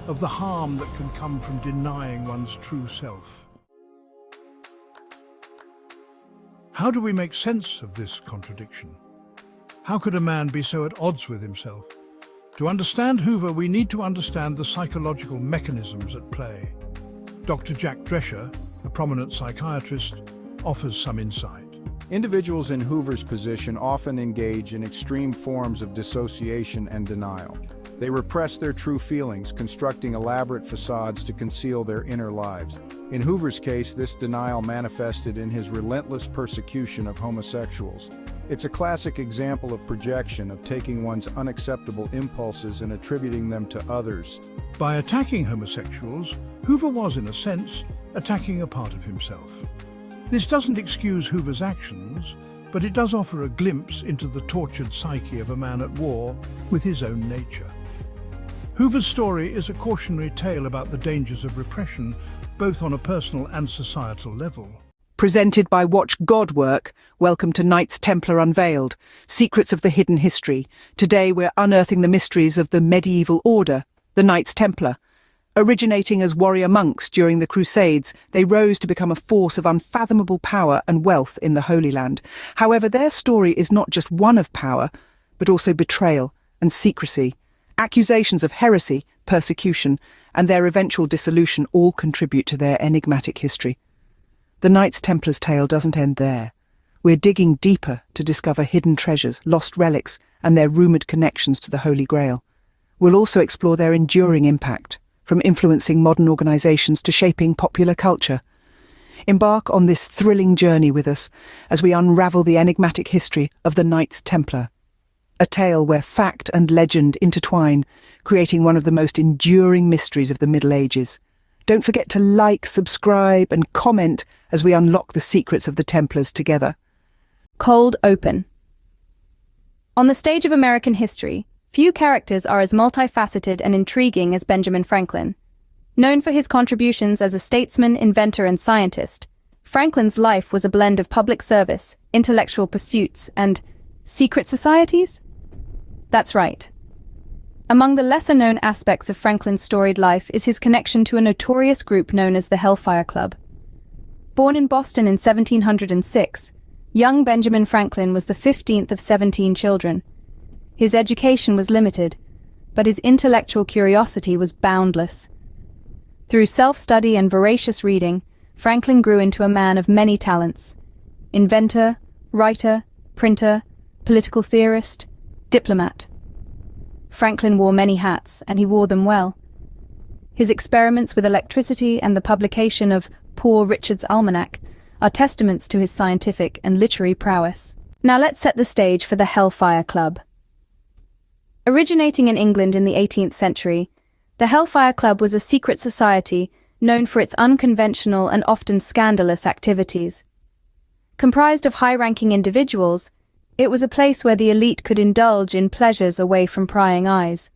of the harm that can come from denying one's true self. How do we make sense of this contradiction? How could a man be so at odds with himself? To understand Hoover, we need to understand the psychological mechanisms at play. Dr. Jack Drescher, a prominent psychiatrist, offers some insight. Individuals in Hoover's position often engage in extreme forms of dissociation and denial. They repress their true feelings, constructing elaborate facades to conceal their inner lives. In Hoover's case, this denial manifested in his relentless persecution of homosexuals. It's a classic example of projection, of taking one's unacceptable impulses and attributing them to others. By attacking homosexuals, Hoover was, in a sense, attacking a part of himself. This doesn't excuse Hoover's actions, but it does offer a glimpse into the tortured psyche of a man at war with his own nature. Hoover's story is a cautionary tale about the dangers of repression, both on a personal and societal level. Presented by Watch God Work, welcome to Knights Templar Unveiled, Secrets of the Hidden History. Today we're unearthing the mysteries of the medieval order, the Knights Templar. Originating as warrior monks during the Crusades, they rose to become a force of unfathomable power and wealth in the Holy Land. However, their story is not just one of power, but also betrayal and secrecy. Accusations of heresy, persecution, and their eventual dissolution all contribute to their enigmatic history. The Knights Templar's tale doesn't end there. We're digging deeper to discover hidden treasures, lost relics, and their rumoured connections to the Holy Grail. We'll also explore their enduring impact, from influencing modern organisations to shaping popular culture. Embark on this thrilling journey with us as we unravel the enigmatic history of the Knights Templar, a tale where fact and legend intertwine, creating one of the most enduring mysteries of the Middle Ages. Don't forget to like, subscribe, and comment as we unlock the secrets of the Templars together. Cold Open. On the stage of American history, few characters are as multifaceted and intriguing as Benjamin Franklin. Known for his contributions as a statesman, inventor, and scientist, Franklin's life was a blend of public service, intellectual pursuits, and secret societies? That's right. Among the lesser-known aspects of Franklin's storied life is his connection to a notorious group known as the Hellfire Club. Born in Boston in 1706, young Benjamin Franklin was the 15th of 17 children. His education was limited, but his intellectual curiosity was boundless. Through self-study and voracious reading, Franklin grew into a man of many talents: inventor, writer, printer, political theorist, diplomat. Franklin wore many hats, and he wore them well. His experiments with electricity and the publication of Poor Richard's Almanac are testaments to his scientific and literary prowess. Now let's set the stage for the Hellfire Club. Originating in England in the 18th century, the Hellfire Club was a secret society known for its unconventional and often scandalous activities. Comprised of high-ranking individuals, it was a place where the elite could indulge in pleasures away from prying eyes.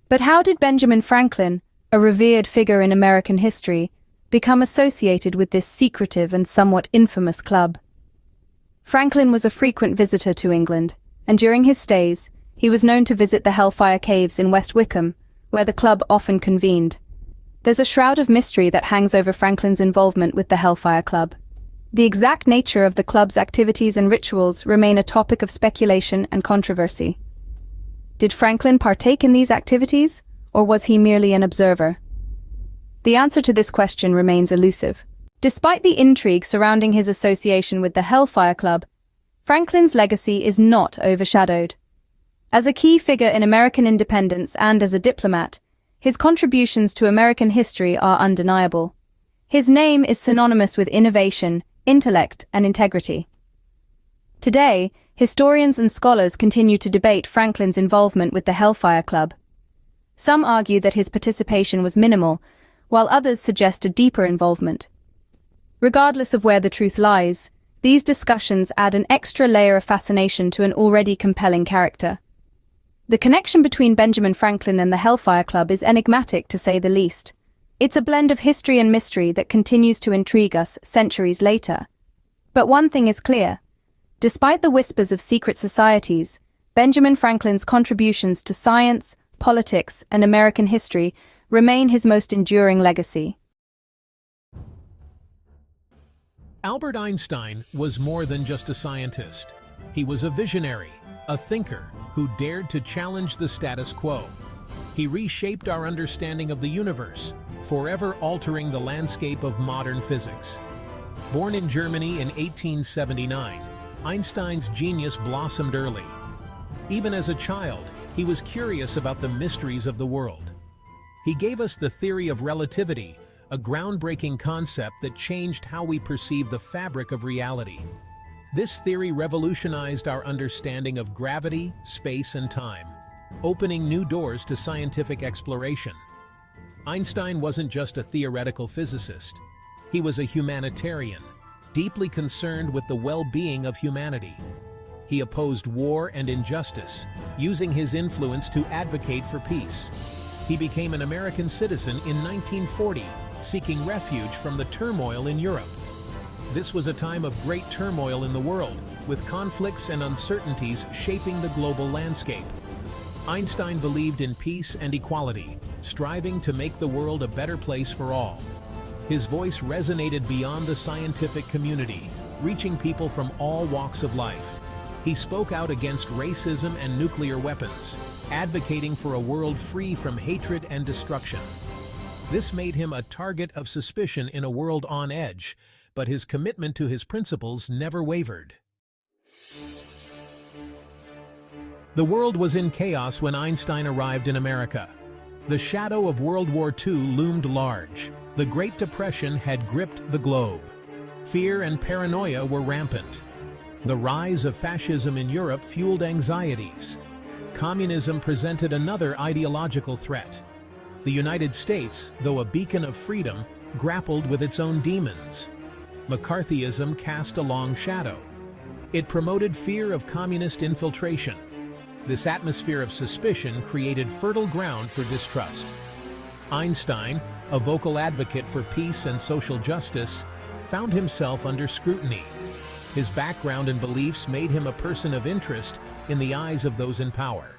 But how did Benjamin Franklin, a revered figure in American history, become associated with this secretive and somewhat infamous club? Franklin was a frequent visitor to England, and during his stays, he was known to visit the Hellfire Caves in West Wickham, where the club often convened. There's a shroud of mystery that hangs over Franklin's involvement with the Hellfire Club. The exact nature of the club's activities and rituals remain a topic of speculation and controversy. Did Franklin partake in these activities, or was he merely an observer? The answer to this question remains elusive. Despite the intrigue surrounding his association with the Hellfire Club, Franklin's legacy is not overshadowed. As a key figure in American independence and as a diplomat, his contributions to American history are undeniable. His name is synonymous with innovation, intellect, and integrity. Today, historians and scholars continue to debate Franklin's involvement with the Hellfire Club. Some argue that his participation was minimal, while others suggest a deeper involvement. Regardless of where the truth lies, these discussions add an extra layer of fascination to an already compelling character. The connection between Benjamin Franklin and the Hellfire Club is enigmatic, to say the least. It's a blend of history and mystery that continues to intrigue us centuries later. But one thing is clear. Despite the whispers of secret societies, Benjamin Franklin's contributions to science, politics, and American history remain his most enduring legacy. Albert Einstein was more than just a scientist. He was a visionary, a thinker who dared to challenge the status quo. He reshaped our understanding of the universe, forever altering the landscape of modern physics. Born in Germany in 1879, Einstein's genius blossomed early. Even as a child, he was curious about the mysteries of the world. He gave us the theory of relativity, a groundbreaking concept that changed how we perceive the fabric of reality. This theory revolutionized our understanding of gravity, space, and time, opening new doors to scientific exploration. Einstein wasn't just a theoretical physicist. He was a humanitarian, deeply concerned with the well-being of humanity. He opposed war and injustice, using his influence to advocate for peace. He became an American citizen in 1940, seeking refuge from the turmoil in Europe. This was a time of great turmoil in the world, with conflicts and uncertainties shaping the global landscape. Einstein believed in peace and equality, striving to make the world a better place for all. His voice resonated beyond the scientific community, reaching people from all walks of life. He spoke out against racism and nuclear weapons, advocating for a world free from hatred and destruction. This made him a target of suspicion in a world on edge, but his commitment to his principles never wavered. The world was in chaos when Einstein arrived in America. The shadow of World War II loomed large. The Great Depression had gripped the globe. Fear and paranoia were rampant. The rise of fascism in Europe fueled anxieties. Communism presented another ideological threat. The United States, though a beacon of freedom, grappled with its own demons. McCarthyism cast a long shadow. It promoted fear of communist infiltration. This atmosphere of suspicion created fertile ground for distrust. Einstein, a vocal advocate for peace and social justice, found himself under scrutiny. His background and beliefs made him a person of interest in the eyes of those in power.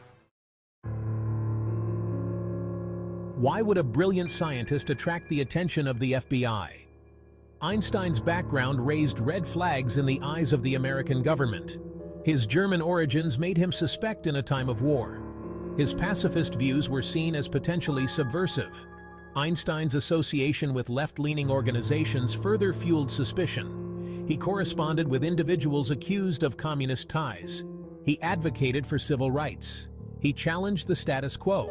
Why would a brilliant scientist attract the attention of the FBI? Einstein's background raised red flags in the eyes of the American government. His German origins made him suspect in a time of war. His pacifist views were seen as potentially subversive. Einstein's association with left-leaning organizations further fueled suspicion. He corresponded with individuals accused of communist ties. He advocated for civil rights. He challenged the status quo.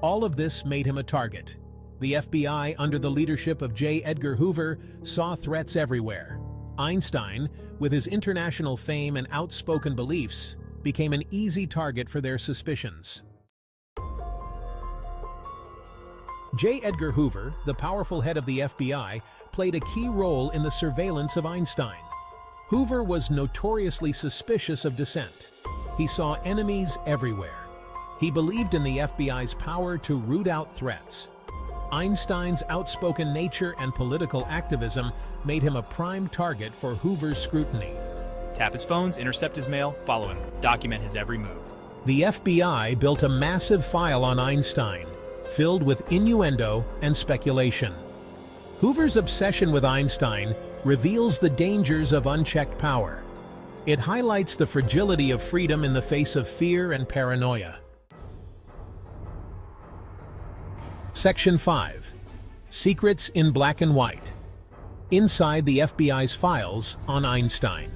All of this made him a target. The FBI, under the leadership of J. Edgar Hoover, saw threats everywhere. Einstein, with his international fame and outspoken beliefs, became an easy target for their suspicions. J. Edgar Hoover, the powerful head of the FBI, played a key role in the surveillance of Einstein. Hoover was notoriously suspicious of dissent. He saw enemies everywhere. He believed in the FBI's power to root out threats. Einstein's outspoken nature and political activism made him a prime target for Hoover's scrutiny. Tap his phones, intercept his mail, follow him, document his every move. The FBI built a massive file on Einstein, filled with innuendo and speculation. Hoover's obsession with Einstein reveals the dangers of unchecked power. It highlights the fragility of freedom in the face of fear and paranoia. Section 5. Secrets in Black and White. Inside the FBI's files on Einstein.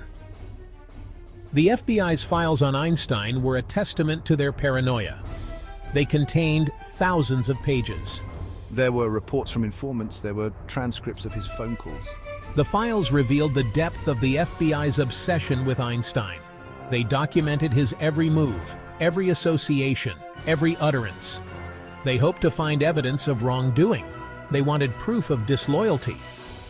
The FBI's files on Einstein were a testament to their paranoia. They contained thousands of pages. There were reports from informants, there were transcripts of his phone calls. The files revealed the depth of the FBI's obsession with Einstein. They documented his every move, every association, every utterance. They hoped to find evidence of wrongdoing. They wanted proof of disloyalty.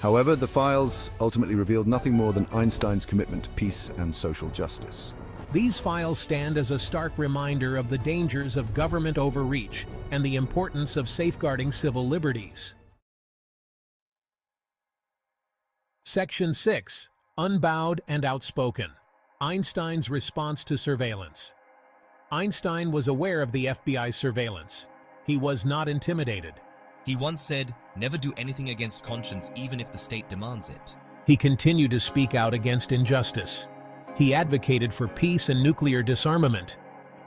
However, the files ultimately revealed nothing more than Einstein's commitment to peace and social justice. These files stand as a stark reminder of the dangers of government overreach and the importance of safeguarding civil liberties. Section 6. Unbowed and outspoken. Einstein's response to surveillance. Einstein was aware of the FBI's surveillance. He was not intimidated. He once said, "Never do anything against conscience even if the state demands it." He continued to speak out against injustice. He advocated for peace and nuclear disarmament.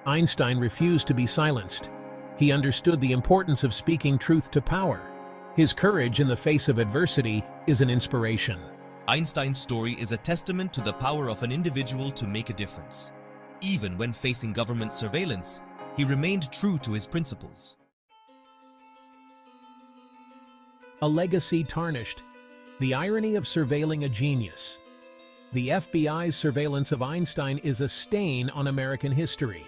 Einstein refused to be silenced. He understood the importance of speaking truth to power. His courage in the face of adversity is an inspiration. Einstein's story is a testament to the power of an individual to make a difference. Even when facing government surveillance, he remained true to his principles. A legacy tarnished. The irony of surveilling a genius. The FBI's surveillance of Einstein is a stain on American history.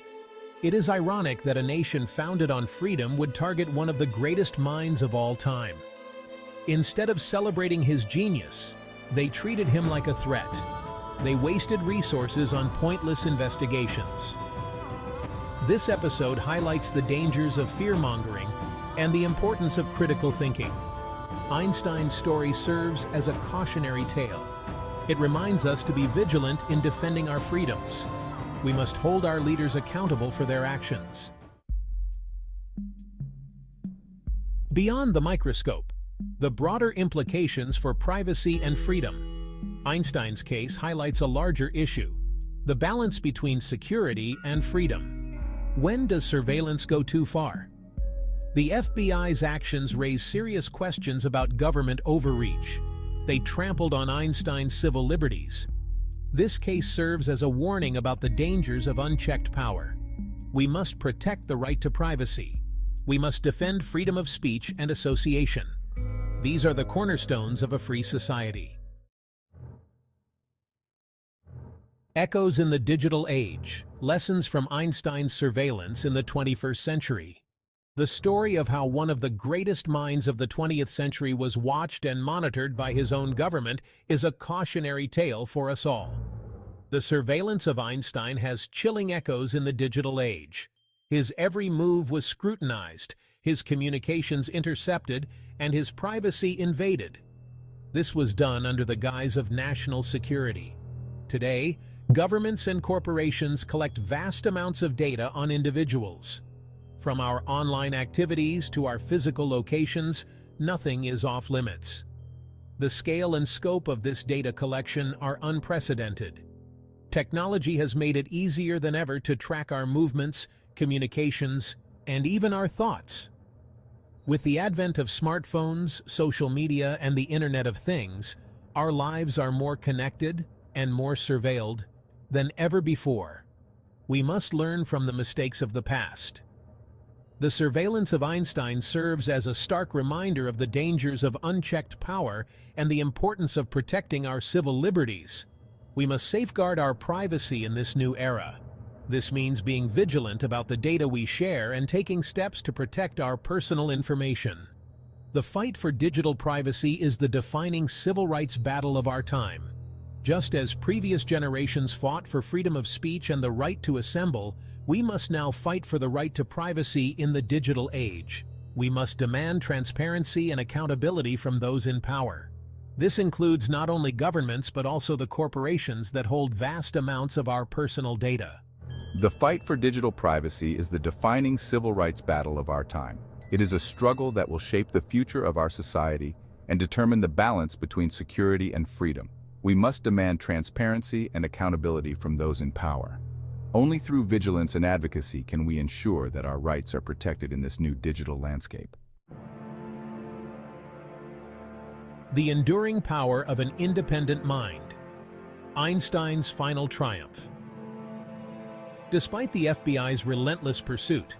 It is ironic that a nation founded on freedom would target one of the greatest minds of all time. Instead of celebrating his genius, they treated him like a threat. They wasted resources on pointless investigations. This episode highlights the dangers of fear-mongering and the importance of critical thinking. Einstein's story serves as a cautionary tale. It reminds us to be vigilant in defending our freedoms. We must hold our leaders accountable for their actions. Beyond the microscope, the broader implications for privacy and freedom. Einstein's case highlights a larger issue: the balance between security and freedom. When does surveillance go too far? The FBI's actions raise serious questions about government overreach. They trampled on Einstein's civil liberties. This case serves as a warning about the dangers of unchecked power. We must protect the right to privacy. We must defend freedom of speech and association. These are the cornerstones of a free society. Echoes in the Digital Age: Lessons from Einstein's Surveillance in the 21st Century. The story of how one of the greatest minds of the 20th century was watched and monitored by his own government is a cautionary tale for us all. The surveillance of Einstein has chilling echoes in the digital age. His every move was scrutinized, his communications intercepted, and his privacy invaded. This was done under the guise of national security. Today, governments and corporations collect vast amounts of data on individuals. From our online activities to our physical locations, nothing is off limits. The scale and scope of this data collection are unprecedented. Technology has made it easier than ever to track our movements, communications, and even our thoughts. With the advent of smartphones, social media, and the Internet of Things, our lives are more connected and more surveilled than ever before. We must learn from the mistakes of the past. The surveillance of Einstein serves as a stark reminder of the dangers of unchecked power and the importance of protecting our civil liberties. We must safeguard our privacy in this new era. This means being vigilant about the data we share and taking steps to protect our personal information. The fight for digital privacy is the defining civil rights battle of our time. Just as previous generations fought for freedom of speech and the right to assemble, we must now fight for the right to privacy in the digital age. We must demand transparency and accountability from those in power. This includes not only governments but also the corporations that hold vast amounts of our personal data. The fight for digital privacy is the defining civil rights battle of our time. It is a struggle that will shape the future of our society and determine the balance between security and freedom. We must demand transparency and accountability from those in power. Only through vigilance and advocacy can we ensure that our rights are protected in this new digital landscape. The enduring power of an independent mind. Einstein's final triumph. Despite the FBI's relentless pursuit,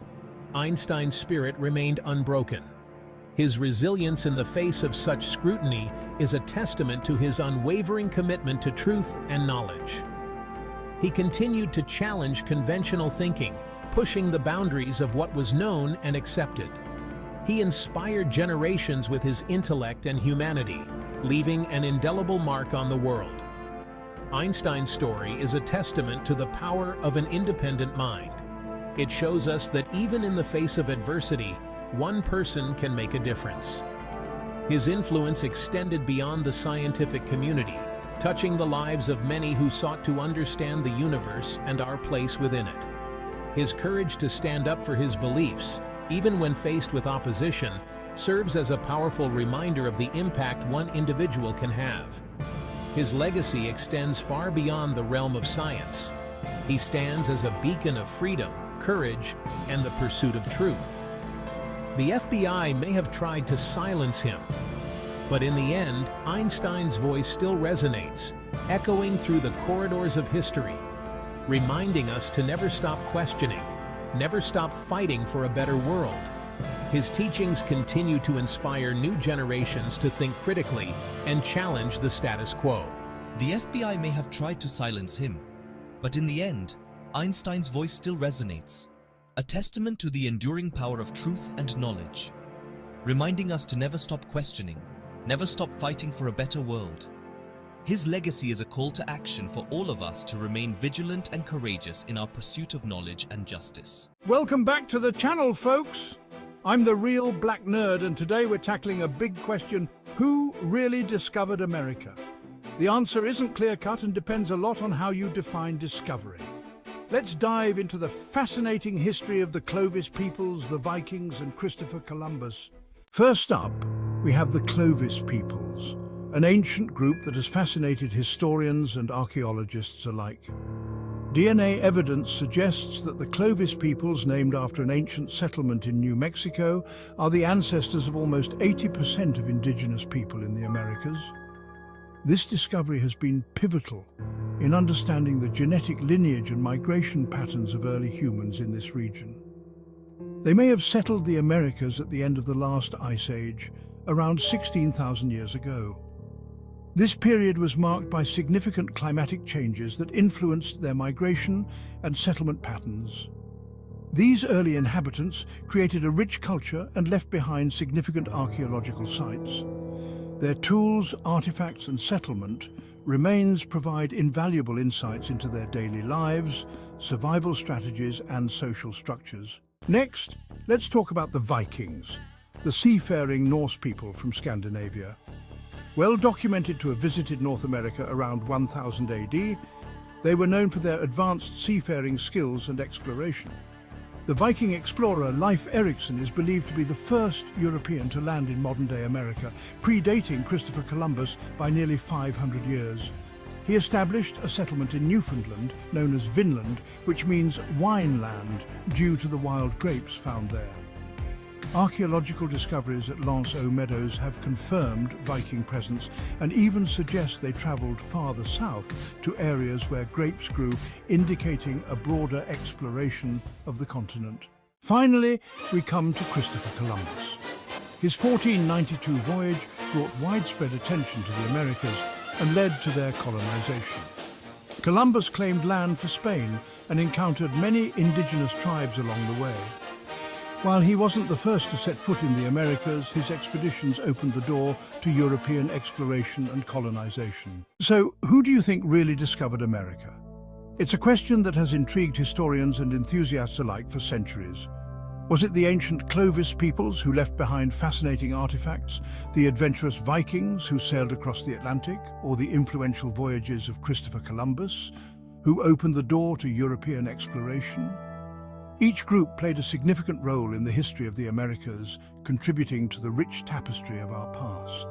Einstein's spirit remained unbroken. His resilience in the face of such scrutiny is a testament to his unwavering commitment to truth and knowledge. He continued to challenge conventional thinking, pushing the boundaries of what was known and accepted. He inspired generations with his intellect and humanity, leaving an indelible mark on the world. Einstein's story is a testament to the power of an independent mind. It shows us that even in the face of adversity, one person can make a difference. His influence extended beyond the scientific community, touching the lives of many who sought to understand the universe and our place within it. His courage to stand up for his beliefs, even when faced with opposition, serves as a powerful reminder of the impact one individual can have. His legacy extends far beyond the realm of science. He stands as a beacon of freedom, courage, and the pursuit of truth. The FBI may have tried to silence him, but in the end, Einstein's voice still resonates, echoing through the corridors of history, reminding us to never stop questioning, never stop fighting for a better world. His teachings continue to inspire new generations to think critically and challenge the status quo. The FBI may have tried to silence him, but in the end, Einstein's voice still resonates, a testament to the enduring power of truth and knowledge, reminding us to never stop questioning, never stop fighting for a better world. His legacy is a call to action for all of us to remain vigilant and courageous in our pursuit of knowledge and justice. Welcome back to the channel, folks. I'm the real Black Nerd, and today we're tackling a big question: who really discovered America? The answer isn't clear-cut and depends a lot on how you define discovery. Let's dive into the fascinating history of the Clovis peoples, the Vikings, and Christopher Columbus. First up, we have the Clovis peoples, an ancient group that has fascinated historians and archaeologists alike. DNA evidence suggests that the Clovis peoples, named after an ancient settlement in New Mexico, are the ancestors of almost 80% of indigenous people in the Americas. This discovery has been pivotal in understanding the genetic lineage and migration patterns of early humans in this region. They may have settled the Americas at the end of the last ice age, around 16,000 years ago. This period was marked by significant climatic changes that influenced their migration and settlement patterns. These early inhabitants created a rich culture and left behind significant archaeological sites. Their tools, artifacts, and settlement remains provide invaluable insights into their daily lives, survival strategies, and social structures. Next, let's talk about the Vikings, the seafaring Norse people from Scandinavia. Well documented to have visited North America around 1000 AD, they were known for their advanced seafaring skills and exploration. The Viking explorer Leif Erikson is believed to be the first European to land in modern-day America, predating Christopher Columbus by nearly 500 years. He established a settlement in Newfoundland known as Vinland, which means wine land, due to the wild grapes found there. Archaeological discoveries at L'Anse aux Meadows have confirmed Viking presence and even suggest they travelled farther south to areas where grapes grew, indicating a broader exploration of the continent. Finally, we come to Christopher Columbus. His 1492 voyage brought widespread attention to the Americas and led to their colonization. Columbus claimed land for Spain and encountered many indigenous tribes along the way. While he wasn't the first to set foot in the Americas, his expeditions opened the door to European exploration and colonization. So, who do you think really discovered America? It's a question that has intrigued historians and enthusiasts alike for centuries. Was it the ancient Clovis peoples who left behind fascinating artifacts, the adventurous Vikings who sailed across the Atlantic, or the influential voyages of Christopher Columbus, who opened the door to European exploration? Each group played a significant role in the history of the Americas, contributing to the rich tapestry of our past.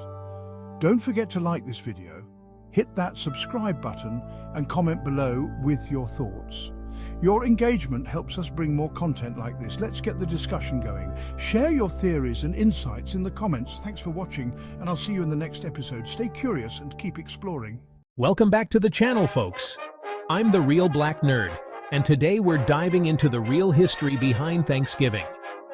Don't forget to like this video, hit that subscribe button, and comment below with your thoughts. Your engagement helps us bring more content like this. Let's get the discussion going. Share your theories and insights in the comments. Thanks for watching, and I'll see you in the next episode. Stay curious and keep exploring. Welcome back to the channel, folks. I'm the Real Black Nerd, and today we're diving into the real history behind Thanksgiving,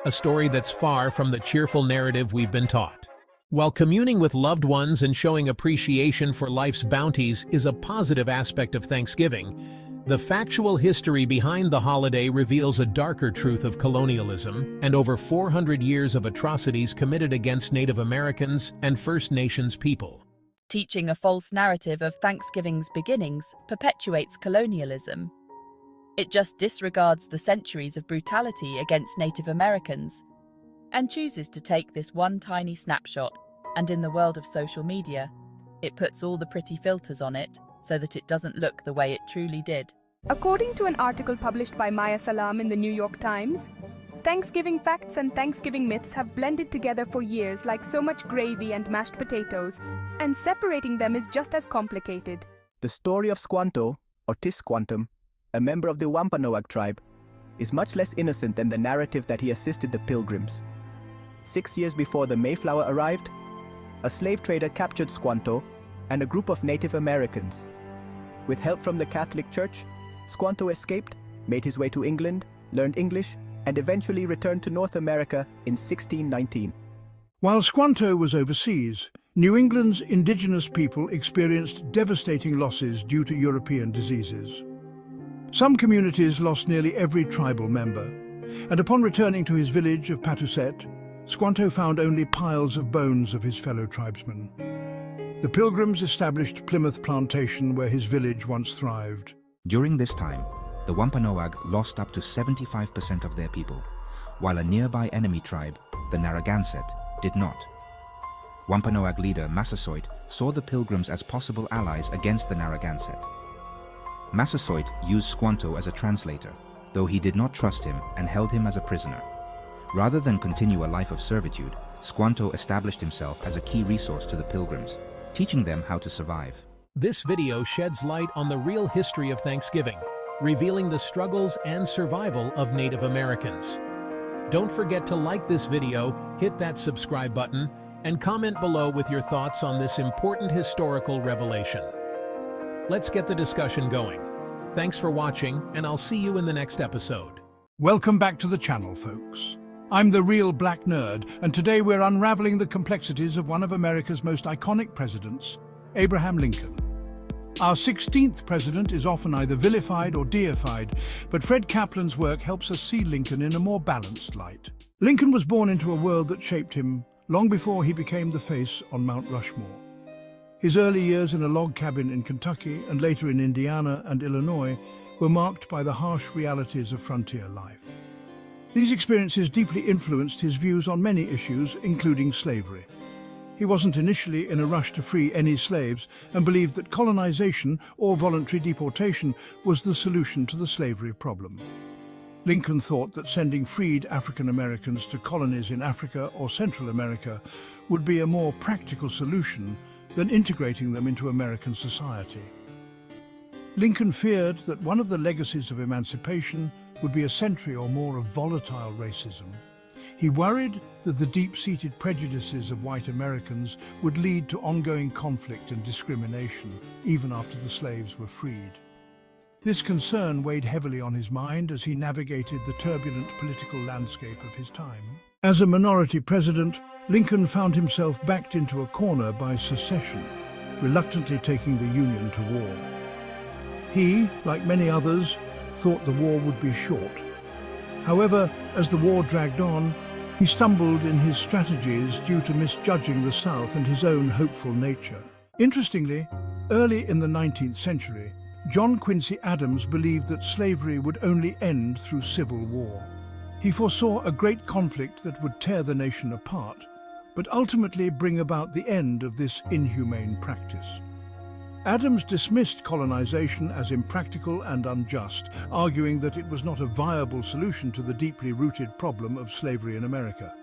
a story that's far from the cheerful narrative we've been taught. While communing with loved ones and showing appreciation for life's bounties is a positive aspect of Thanksgiving, the factual history behind the holiday reveals a darker truth of colonialism and over 400 years of atrocities committed against Native Americans and First Nations people. Teaching a false narrative of Thanksgiving's beginnings perpetuates colonialism. It just disregards the centuries of brutality against Native Americans and chooses to take this one tiny snapshot, and in the world of social media, it puts all the pretty filters on it so that it doesn't look the way it truly did. According to an article published by Maya Salam in the New York Times, Thanksgiving facts and Thanksgiving myths have blended together for years like so much gravy and mashed potatoes, and separating them is just as complicated. The story of Squanto, or Tisquantum, a member of the Wampanoag tribe, is much less innocent than the narrative that he assisted the Pilgrims. 6 years before the Mayflower arrived, a slave trader captured Squanto and a group of Native Americans. With help from the Catholic Church, Squanto escaped, made his way to England, learned English, and eventually returned to North America in 1619. While Squanto was overseas, New England's indigenous people experienced devastating losses due to European diseases. Some communities lost nearly every tribal member, and upon returning to his village of Patuxet, Squanto found only piles of bones of his fellow tribesmen. The Pilgrims established Plymouth Plantation where his village once thrived. During this time, the Wampanoag lost up to 75% of their people, while a nearby enemy tribe, the Narragansett, did not. Wampanoag leader Massasoit saw the Pilgrims as possible allies against the Narragansett. Massasoit used Squanto as a translator, though he did not trust him and held him as a prisoner. Rather than continue a life of servitude, Squanto established himself as a key resource to the Pilgrims, teaching them how to survive. This video sheds light on the real history of Thanksgiving, revealing the struggles and survival of Native Americans. Don't forget to like this video, hit that subscribe button, and comment below with your thoughts on this important historical revelation. Let's get the discussion going. Thanks for watching, and I'll see you in the next episode. Welcome back to the channel, folks. I'm the real Black Nerd, and today we're unraveling the complexities of one of America's most iconic presidents, Abraham Lincoln. Our 16th president is often either vilified or deified, but Fred Kaplan's work helps us see Lincoln in a more balanced light. Lincoln was born into a world that shaped him long before he became the face on Mount Rushmore. His early years in a log cabin in Kentucky and later in Indiana and Illinois were marked by the harsh realities of frontier life. These experiences deeply influenced his views on many issues, including slavery. He wasn't initially in a rush to free any slaves and believed that colonization or voluntary deportation was the solution to the slavery problem. Lincoln thought that sending freed African Americans to colonies in Africa or Central America would be a more practical solution than integrating them into American society. Lincoln feared that one of the legacies of emancipation would be a century or more of volatile racism. He worried that the deep-seated prejudices of white Americans would lead to ongoing conflict and discrimination, even after the slaves were freed. This concern weighed heavily on his mind as he navigated the turbulent political landscape of his time. As a minority president, Lincoln found himself backed into a corner by secession, reluctantly taking the Union to war. He, like many others, thought the war would be short. However, as the war dragged on, he stumbled in his strategies due to misjudging the South and his own hopeful nature. Interestingly, early in the 19th century, John Quincy Adams believed that slavery would only end through civil war. He foresaw a great conflict that would tear the nation apart, but ultimately bring about the end of this inhumane practice. Adams dismissed colonization as impractical and unjust, arguing that it was not a viable solution to the deeply rooted problem of slavery in America.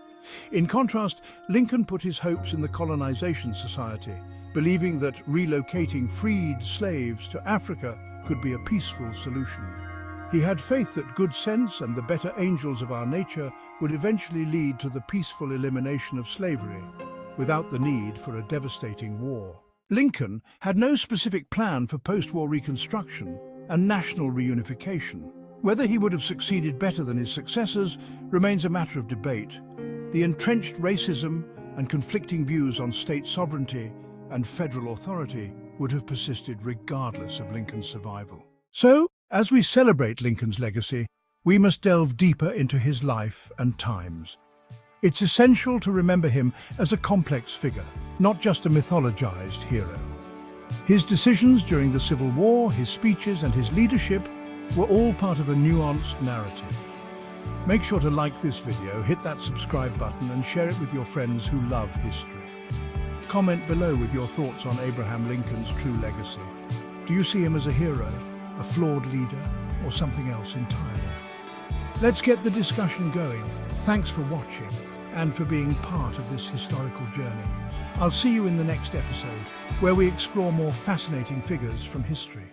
In contrast, Lincoln put his hopes in the colonization society, believing that relocating freed slaves to Africa could be a peaceful solution. He had faith that good sense and the better angels of our nature would eventually lead to the peaceful elimination of slavery, without the need for a devastating war. Lincoln had no specific plan for post-war reconstruction and national reunification. Whether he would have succeeded better than his successors remains a matter of debate. The entrenched racism and conflicting views on state sovereignty and federal authority would have persisted regardless of Lincoln's survival. So, as we celebrate Lincoln's legacy, we must delve deeper into his life and times. It's essential to remember him as a complex figure, not just a mythologized hero. His decisions during the Civil War, his speeches, and his leadership were all part of a nuanced narrative. Make sure to like this video, hit that subscribe button, and share it with your friends who love history. Comment below with your thoughts on Abraham Lincoln's true legacy. Do you see him as a hero, a flawed leader, or something else entirely? Let's get the discussion going. Thanks for watching and for being part of this historical journey. I'll see you in the next episode, where we explore more fascinating figures from history.